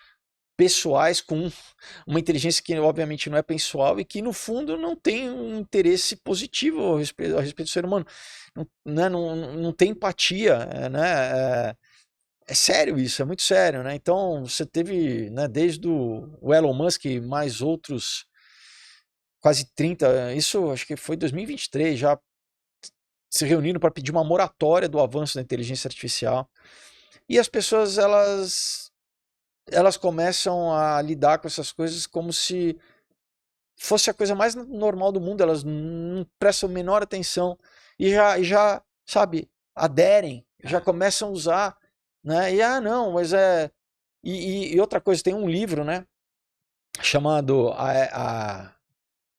pessoais com uma inteligência que obviamente não é pessoal e que no fundo não tem um interesse positivo a respeito do ser humano, não, né? Não tem empatia, né? É sério isso, é muito sério, né? Então você teve, né, desde o Elon Musk e mais outros quase 30, isso acho que foi 2023, já se reuniram para pedir uma moratória do avanço da inteligência artificial. E as pessoas, elas começam a lidar com essas coisas como se fosse a coisa mais normal do mundo, elas não prestam a menor atenção e já, sabe, aderem, já começam a usar, né? E não, mas e outra coisa, tem um livro, né, chamado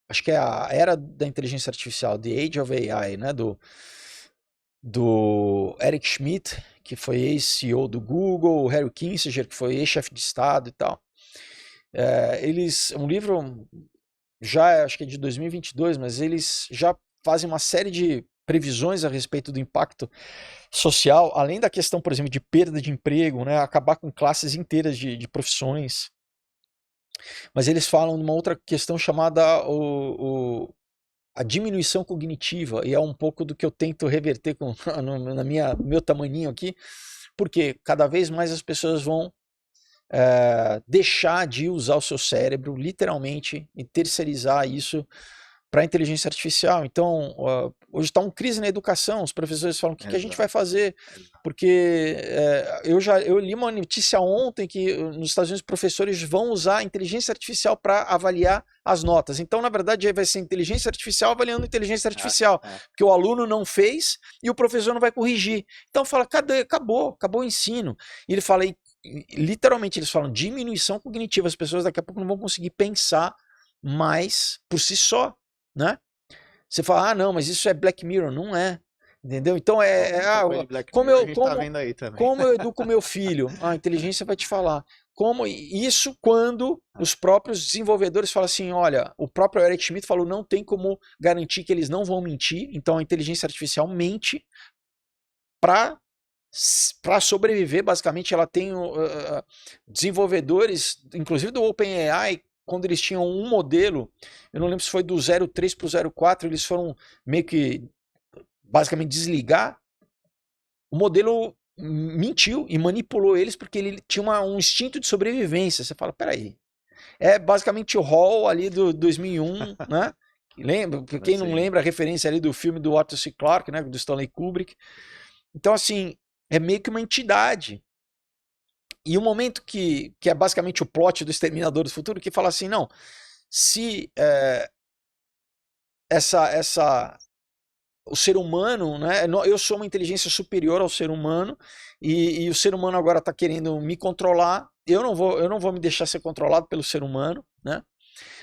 acho que é a Era da Inteligência Artificial, The Age of AI, né, do Eric Schmidt, que foi ex-CEO do Google, o Harry Kissinger, que foi ex-chefe de Estado e tal. Um livro já, acho que é de 2022, mas eles já fazem uma série de previsões a respeito do impacto social, além da questão, por exemplo, de perda de emprego, né, acabar com classes inteiras de profissões. Mas eles falam de uma outra questão chamada a diminuição cognitiva, e é um pouco do que eu tento reverter no meu tamaninho aqui, porque cada vez mais as pessoas vão deixar de usar o seu cérebro, literalmente, e terceirizar isso para a inteligência artificial. Então, hoje está uma crise na educação, os professores falam, o que a gente vai fazer? Porque eu li uma notícia ontem que nos Estados Unidos os professores vão usar a inteligência artificial para avaliar as notas. Então, na verdade, aí vai ser inteligência artificial avaliando inteligência artificial, porque o aluno não fez e o professor não vai corrigir. Então, fala, cadê? Acabou o ensino. E ele fala, literalmente, eles falam diminuição cognitiva, as pessoas daqui a pouco não vão conseguir pensar mais por si só, né? Você fala, não, mas isso é Black Mirror, não é, entendeu? Então como eu educo meu filho? A inteligência vai te falar. Isso quando os próprios desenvolvedores falam assim, olha, o próprio Eric Schmidt falou, não tem como garantir que eles não vão mentir, então a inteligência artificial mente para sobreviver, basicamente. Ela tem desenvolvedores, inclusive do OpenAI, quando eles tinham um modelo, eu não lembro se foi do 03 para o 04, eles foram meio que basicamente desligar, o modelo mentiu e manipulou eles porque ele tinha um instinto de sobrevivência. Você fala, peraí, é basicamente o Hall ali do 2001, né? Lembra? Quem não lembra a referência ali do filme do Arthur C. Clarke, né, do Stanley Kubrick. Então, assim, é meio que uma entidade. E o momento que é basicamente o plot do Exterminador do Futuro, que fala assim, não, se o ser humano, né, eu sou uma inteligência superior ao ser humano e o ser humano agora está querendo me controlar, eu não vou me deixar ser controlado pelo ser humano, né?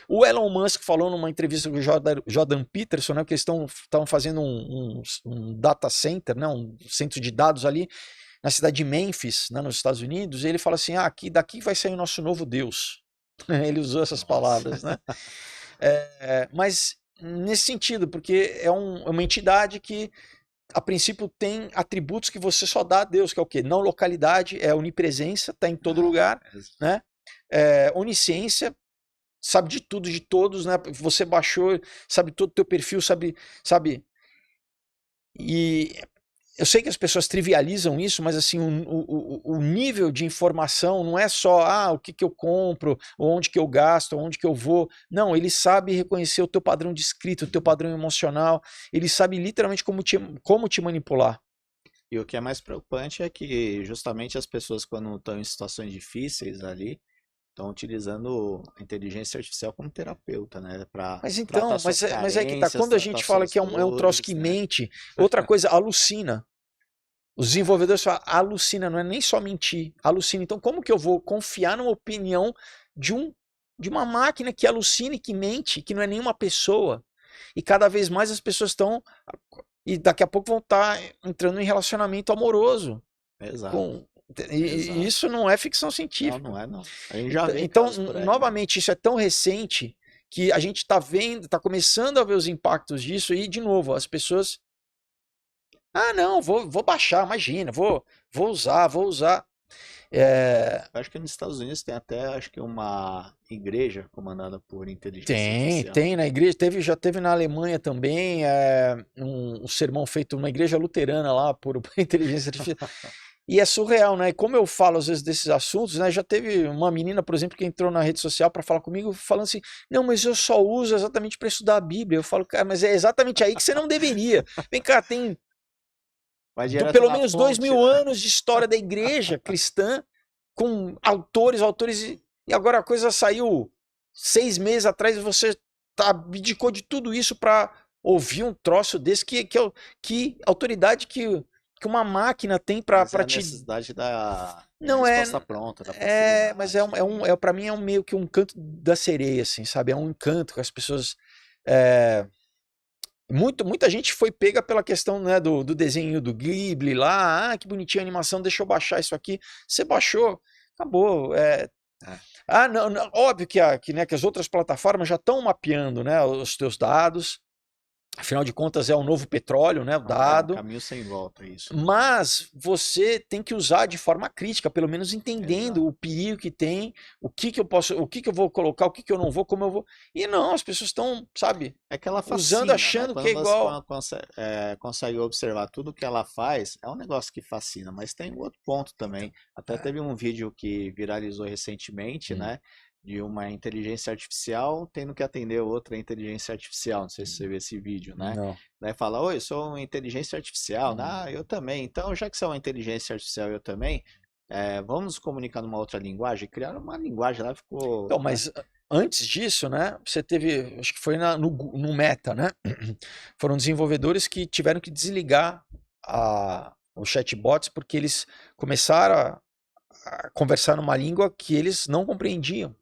O Elon Musk falou numa entrevista com o Jordan Peterson, né, que eles estão fazendo um data center, né, um centro de dados ali na cidade de Memphis, né, nos Estados Unidos, e ele fala assim, daqui vai sair o nosso novo Deus. Ele usou essas palavras, né? Mas nesse sentido, porque é uma entidade que a princípio tem atributos que você só dá a Deus, que é o quê? Não localidade, é onipresença, está em todo lugar, né? Onisciência, sabe de tudo, de todos, né? Você baixou, sabe todo o teu perfil, sabe. E eu sei que as pessoas trivializam isso, mas assim, o nível de informação não é só o que eu compro, onde que eu gasto, onde que eu vou. Não, ele sabe reconhecer o teu padrão de escrita, o teu padrão emocional, ele sabe literalmente como te manipular. E o que é mais preocupante é que justamente as pessoas, quando estão em situações difíceis ali, estão utilizando a inteligência artificial como terapeuta, né? Para Mas então, tratar suas mas é que tá. carências, Quando a tratar gente fala suas que é um troço dores, que né? mente, outra coisa, alucina. Os desenvolvedores falam, alucina, não é nem só mentir, alucina. Então, como que eu vou confiar numa opinião de, de uma máquina que alucina e que mente, que não é nenhuma pessoa? E cada vez mais as pessoas estão. E daqui a pouco vão estar entrando em relacionamento amoroso. Exato, Com, e exato. isso não é ficção Não, científica. não é não. A gente já vê Então, casos por aí, né? novamente, isso é tão recente que a gente está vendo, está começando a ver os impactos disso e, de novo, as pessoas. Ah, não, vou baixar, imagina, vou usar, vou usar. É, Eu acho que nos Estados Unidos tem até, acho que uma igreja comandada por inteligência tem, artificial. tem na igreja, já teve na Alemanha também um sermão feito numa igreja luterana lá por inteligência artificial. E é surreal, né? E como eu falo às vezes desses assuntos, né? Já teve uma menina, por exemplo, que entrou na rede social para falar comigo, falando assim: não, mas eu só uso exatamente para estudar a Bíblia. Eu falo, cara, mas é exatamente aí que você não deveria. Vem cá, tem Vai direto pelo na menos dois fonte, mil né? anos de história da igreja cristã, com autores, e agora a coisa saiu 6 meses atrás e você abdicou de tudo isso para ouvir um troço desse, que autoridade que uma máquina tem para Mas é a te. necessidade da Não é. resposta pronta, da Mas facilidade. para mim é um meio que um canto da sereia, assim, sabe? É um encanto que as pessoas. É, muita gente foi pega pela questão, né, do desenho do Ghibli lá, que bonitinha a animação, deixa eu baixar isso aqui. Você baixou, acabou. É, Não, óbvio né, que as outras plataformas já estão mapeando, né, os teus dados. Afinal de contas, é o novo petróleo, né, o é um dado. caminho sem volta isso, né? Mas você tem que usar de forma crítica, pelo menos entendendo Exato. o perigo que tem, o que eu vou colocar, o que eu não vou, como eu vou. E não, as pessoas estão, sabe, É que ela usando, fascina, né? achando que é Quando você igual. consegue observar tudo que ela faz, é um negócio que fascina, mas tem um outro ponto também. Até É. teve um vídeo que viralizou recentemente, Hum, né? De uma inteligência artificial tendo que atender outra inteligência artificial. Não sei se você viu esse vídeo, né? não. Daí fala, oi, eu sou uma inteligência artificial. Hum. Ah, eu também. Então, já que você é uma inteligência artificial, eu também, vamos nos comunicar numa outra linguagem? Criaram uma linguagem lá, ficou, Então, né? mas antes disso, né, você teve, acho que foi no Meta, né? Foram desenvolvedores que tiveram que desligar os chatbots porque eles começaram a conversar numa língua que eles não compreendiam,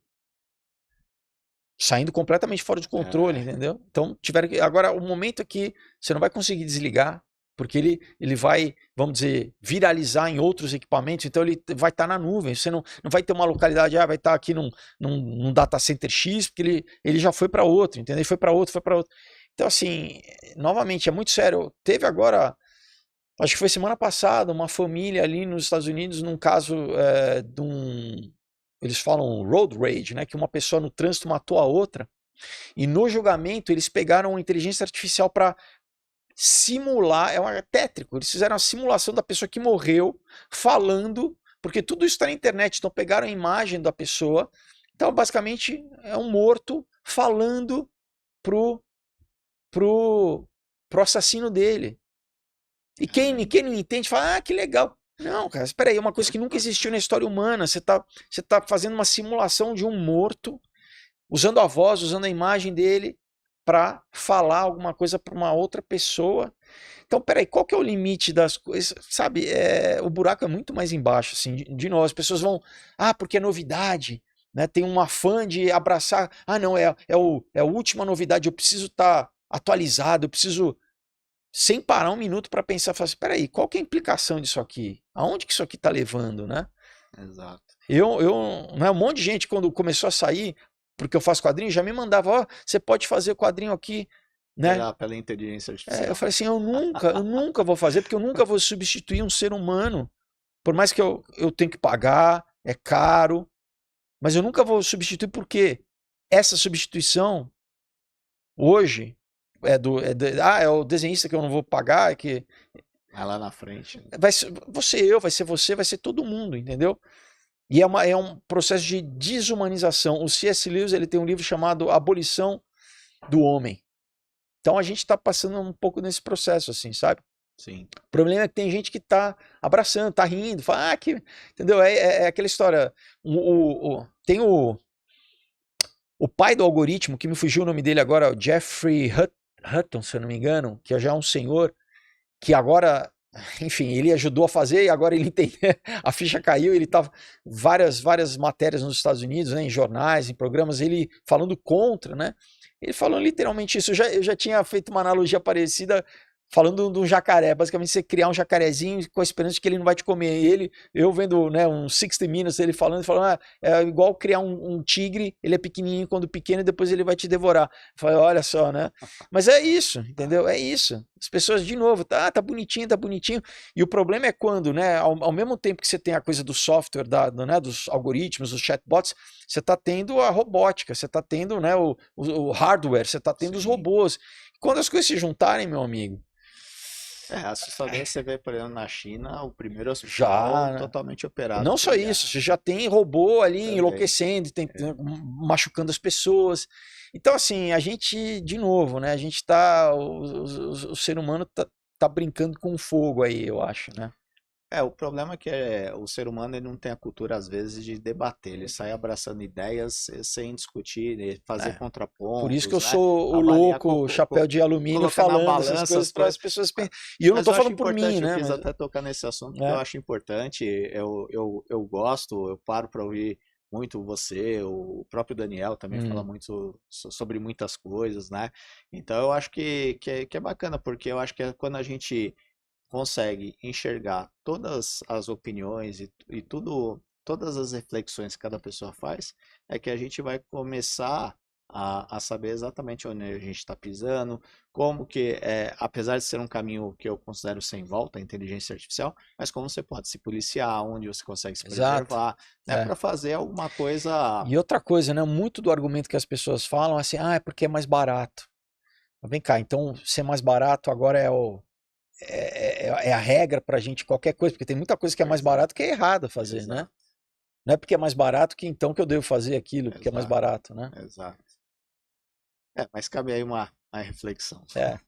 saindo completamente fora de controle, É, entendeu? Então tiveram que. Agora, o momento é que você não vai conseguir desligar, porque ele vai, vamos dizer, viralizar em outros equipamentos, então ele vai estar na nuvem. Você não vai ter uma localidade, vai estar aqui num data center X, porque ele já foi para outro, entendeu? Ele foi para outro, foi para outro. Então, assim, novamente, é muito sério. Teve agora, acho que foi semana passada, uma família ali nos Estados Unidos, num caso de um. Eles falam road rage, né? Que uma pessoa no trânsito matou a outra. E no julgamento eles pegaram uma inteligência artificial para simular, é tétrico, eles fizeram a simulação da pessoa que morreu falando, porque tudo isso está na internet, então pegaram a imagem da pessoa, então basicamente é um morto falando pro, pro assassino dele. E caramba. quem não entende fala, que legal. Não, cara, espera aí, é uma coisa que nunca existiu na história humana, você tá fazendo uma simulação de um morto, usando a voz, usando a imagem dele para falar alguma coisa para uma outra pessoa. Então, peraí, qual que é o limite das coisas? Sabe, o buraco é muito mais embaixo, assim, de nós. As pessoas vão, porque é novidade, né? Tem um afã de abraçar. Não, é a última novidade, eu preciso estar atualizado, eu preciso, sem parar um minuto para pensar, falar assim, peraí, qual que é a implicação disso aqui? Aonde que isso aqui está levando, né? Exato. Né, um monte de gente, quando começou a sair, porque eu faço quadrinho, já me mandava, você pode fazer quadrinho aqui, né? Pela inteligência Eu artificial. falei assim, eu nunca vou fazer, porque eu nunca vou substituir um ser humano. Por mais que eu tenha que pagar, é caro, mas eu nunca vou substituir porque essa substituição, hoje, é o desenhista que eu não vou pagar, Vai lá na frente, né? vou ser eu, vai ser você, vai ser todo mundo, entendeu? E é um processo de desumanização. O C.S. Lewis ele tem um livro chamado Abolição do Homem. Então a gente está passando um pouco nesse processo, assim, sabe? Sim. O problema é que tem gente que tá abraçando, tá rindo, fala, que. Entendeu? É aquela história. Tem o pai do algoritmo, que me fugiu o nome dele agora, o Jeffrey Hutton, se eu não me engano, que já é um senhor que agora, enfim, ele ajudou a fazer e agora ele tem a ficha caiu, ele tá várias matérias nos Estados Unidos, né, em jornais, em programas, ele falando contra, né? Ele falou literalmente isso. Eu já tinha feito uma analogia parecida falando de um jacaré. Basicamente, você criar um jacarezinho com a esperança de que ele não vai te comer. E eu vendo, né, um 60 Minutes, ele falando, é igual criar um tigre, ele é pequenininho quando pequeno e depois ele vai te devorar. Eu falei, olha só, né? Mas é isso, entendeu? É isso. As pessoas, de novo, tá bonitinho, tá bonitinho. E o problema é quando, né, ao mesmo tempo que você tem a coisa do software, né, dos algoritmos, dos chatbots, você está tendo a robótica, você está tendo, né, o hardware, você está tendo os robôs. Quando as coisas se juntarem, meu amigo, Assustador você vê, por exemplo, na China, o primeiro hospital já, né? totalmente operado Não por só isso, IA você já tem robô ali também. enlouquecendo, machucando as pessoas. Então, assim, a gente, de novo, né? A gente tá. O ser humano tá brincando com fogo aí, eu acho, né? O problema é que o ser humano ele não tem a cultura, às vezes, de debater. Ele sai abraçando ideias sem discutir, fazer É. Por isso que eu contrapontos, né? sou o Avaliar, louco, chapéu de alumínio, colocar na falando essas balança coisas as para as coisas. pessoas pensarem. E eu não Mas tô eu acho falando por mim, importante, eu né? quis Mas, até tocar nesse assunto, porque eu é, acho importante. Eu gosto, eu paro para ouvir muito você, o próprio Daniel também fala hum, muito sobre muitas coisas, né? Então eu acho que é bacana, porque eu acho que é quando a gente consegue enxergar todas as opiniões e tudo, todas as reflexões que cada pessoa faz, é que a gente vai começar a saber exatamente onde a gente está pisando, como que, apesar de ser um caminho que eu considero sem volta, a inteligência artificial, mas como você pode se policiar, onde você consegue se exato. preservar, né, É. para fazer alguma coisa. E outra coisa, né? Muito do argumento que as pessoas falam é assim, é porque é mais barato. Mas vem cá, então ser mais barato agora é a regra pra gente qualquer coisa, porque tem muita coisa que é mais Exato, barato que é errado fazer, né? exato, Não é porque é mais barato que então que eu devo fazer aquilo, porque é mais exato, barato, né? exato. Mas cabe aí uma reflexão. É.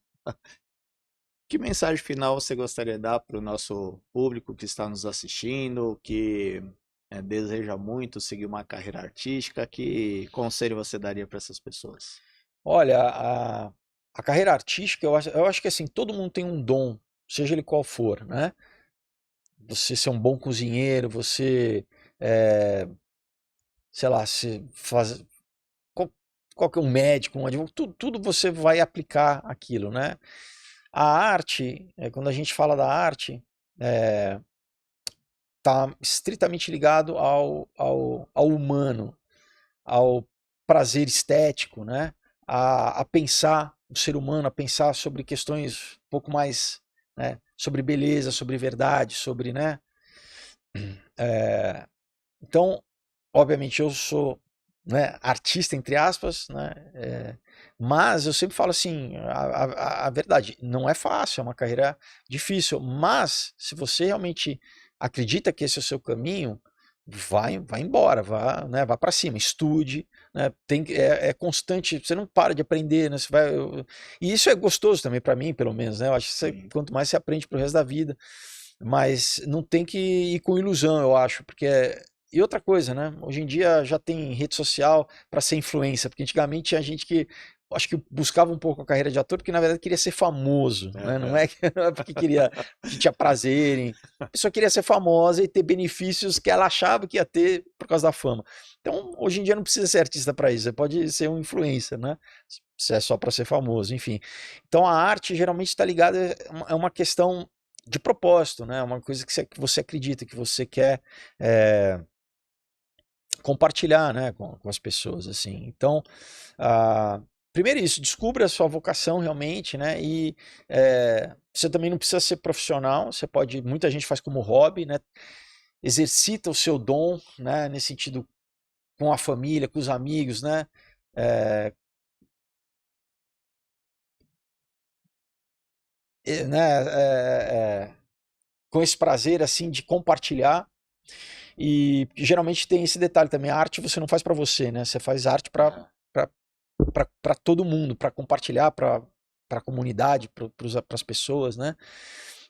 Que mensagem final você gostaria de dar para o nosso público que está nos assistindo, que deseja muito seguir uma carreira artística? Que conselho você daria para essas pessoas? Olha, a carreira artística, eu acho que assim, todo mundo tem um dom, seja ele qual for, né? Você ser um bom cozinheiro, você, é, sei lá, se faz, qual, qualquer um médico, um advogado, tudo você vai aplicar aquilo, né? A arte, quando a gente fala da arte, está estritamente ligado ao humano, ao prazer estético, né? A pensar o ser humano, a pensar sobre questões um pouco mais, né? Sobre beleza, sobre verdade, sobre, né? É, então, obviamente, eu sou, né, artista, entre aspas, né? Mas eu sempre falo assim, a verdade, não é fácil, é uma carreira difícil, mas se você realmente acredita que esse é o seu caminho, vai embora, vá para cima, estude, né? É constante, você não para de aprender, né? E isso é gostoso também para mim, pelo menos, né? Eu acho que Sim, quanto mais você aprende pro resto da vida, mas não tem que ir com ilusão, eu acho, porque e outra coisa, né? Hoje em dia já tem rede social para ser influência, porque antigamente tinha gente que acho que buscava um pouco a carreira de ator porque na verdade queria ser famoso, né? Não aham, é, não é porque tinha prazer, a pessoa queria ser famosa e ter benefícios que ela achava que ia ter por causa da fama. Então, hoje em dia não precisa ser artista para isso, você pode ser um influencer, né? Se é só para ser famoso, enfim. Então, a arte geralmente está ligada é uma questão de propósito, né? Uma coisa que você acredita, que você quer é, compartilhar, né, com as pessoas, assim. Então, primeiro isso, descubra a sua vocação realmente, né? E você também não precisa ser profissional, você pode, muita gente faz como hobby, né? Exercita o seu dom, né? Nesse sentido, com a família, com os amigos, né? É, com esse prazer assim de compartilhar. E geralmente tem esse detalhe também, a arte você não faz para você, né? Você faz arte para aham. para todo mundo, para compartilhar, para a comunidade, para as pessoas, né?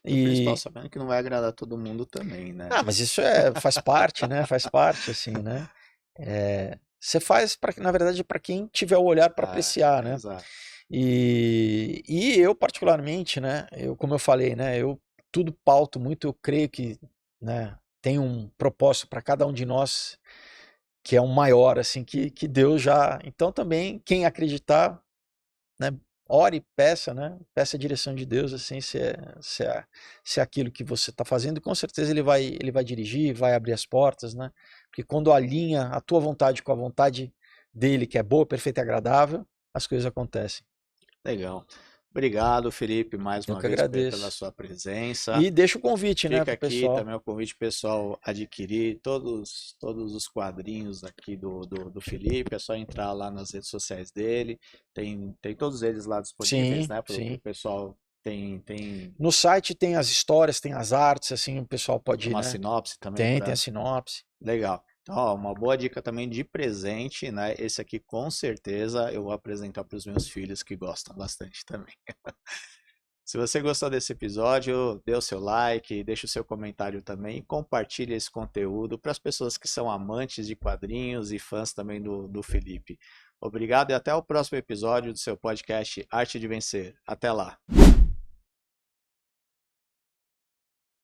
O principal sabendo que não vai agradar todo mundo também, né? Mas isso faz parte, né? Faz parte, assim, né? Você faz, na verdade, para quem tiver o olhar para apreciar, né? Exato. E eu, particularmente, né? Como eu falei, né? Eu tudo pauto muito, eu creio que, né, tem um propósito para cada um de nós que é um maior, assim, que Deus já... Então também, quem acreditar, né, ore, peça, né? Peça a direção de Deus, assim, se é aquilo que você está fazendo, e com certeza ele vai dirigir, vai abrir as portas, né? Porque quando alinha a tua vontade com a vontade dele, que é boa, perfeita e agradável, as coisas acontecem. Legal. Obrigado, Felipe, mais Eu uma que vez pela agradeço. sua presença. E deixa o convite, né, Fica pro aqui pessoal. também o convite pessoal adquirir todos os quadrinhos aqui do Felipe. É só entrar lá nas redes sociais dele. Tem todos eles lá disponíveis, Sim, né? Para o sim. pessoal tem No site tem as histórias, tem as artes, assim, o pessoal pode ir, uma né? sinopse também Tem para. a sinopse. Legal. Então, ó, uma boa dica também de presente, né? Esse aqui com certeza eu vou apresentar para os meus filhos que gostam bastante também. Se você gostou desse episódio, dê o seu like, deixe o seu comentário também e compartilhe esse conteúdo para as pessoas que são amantes de quadrinhos e fãs também do Felipe. Obrigado e até o próximo episódio do seu podcast Arte de Vencer. Até lá!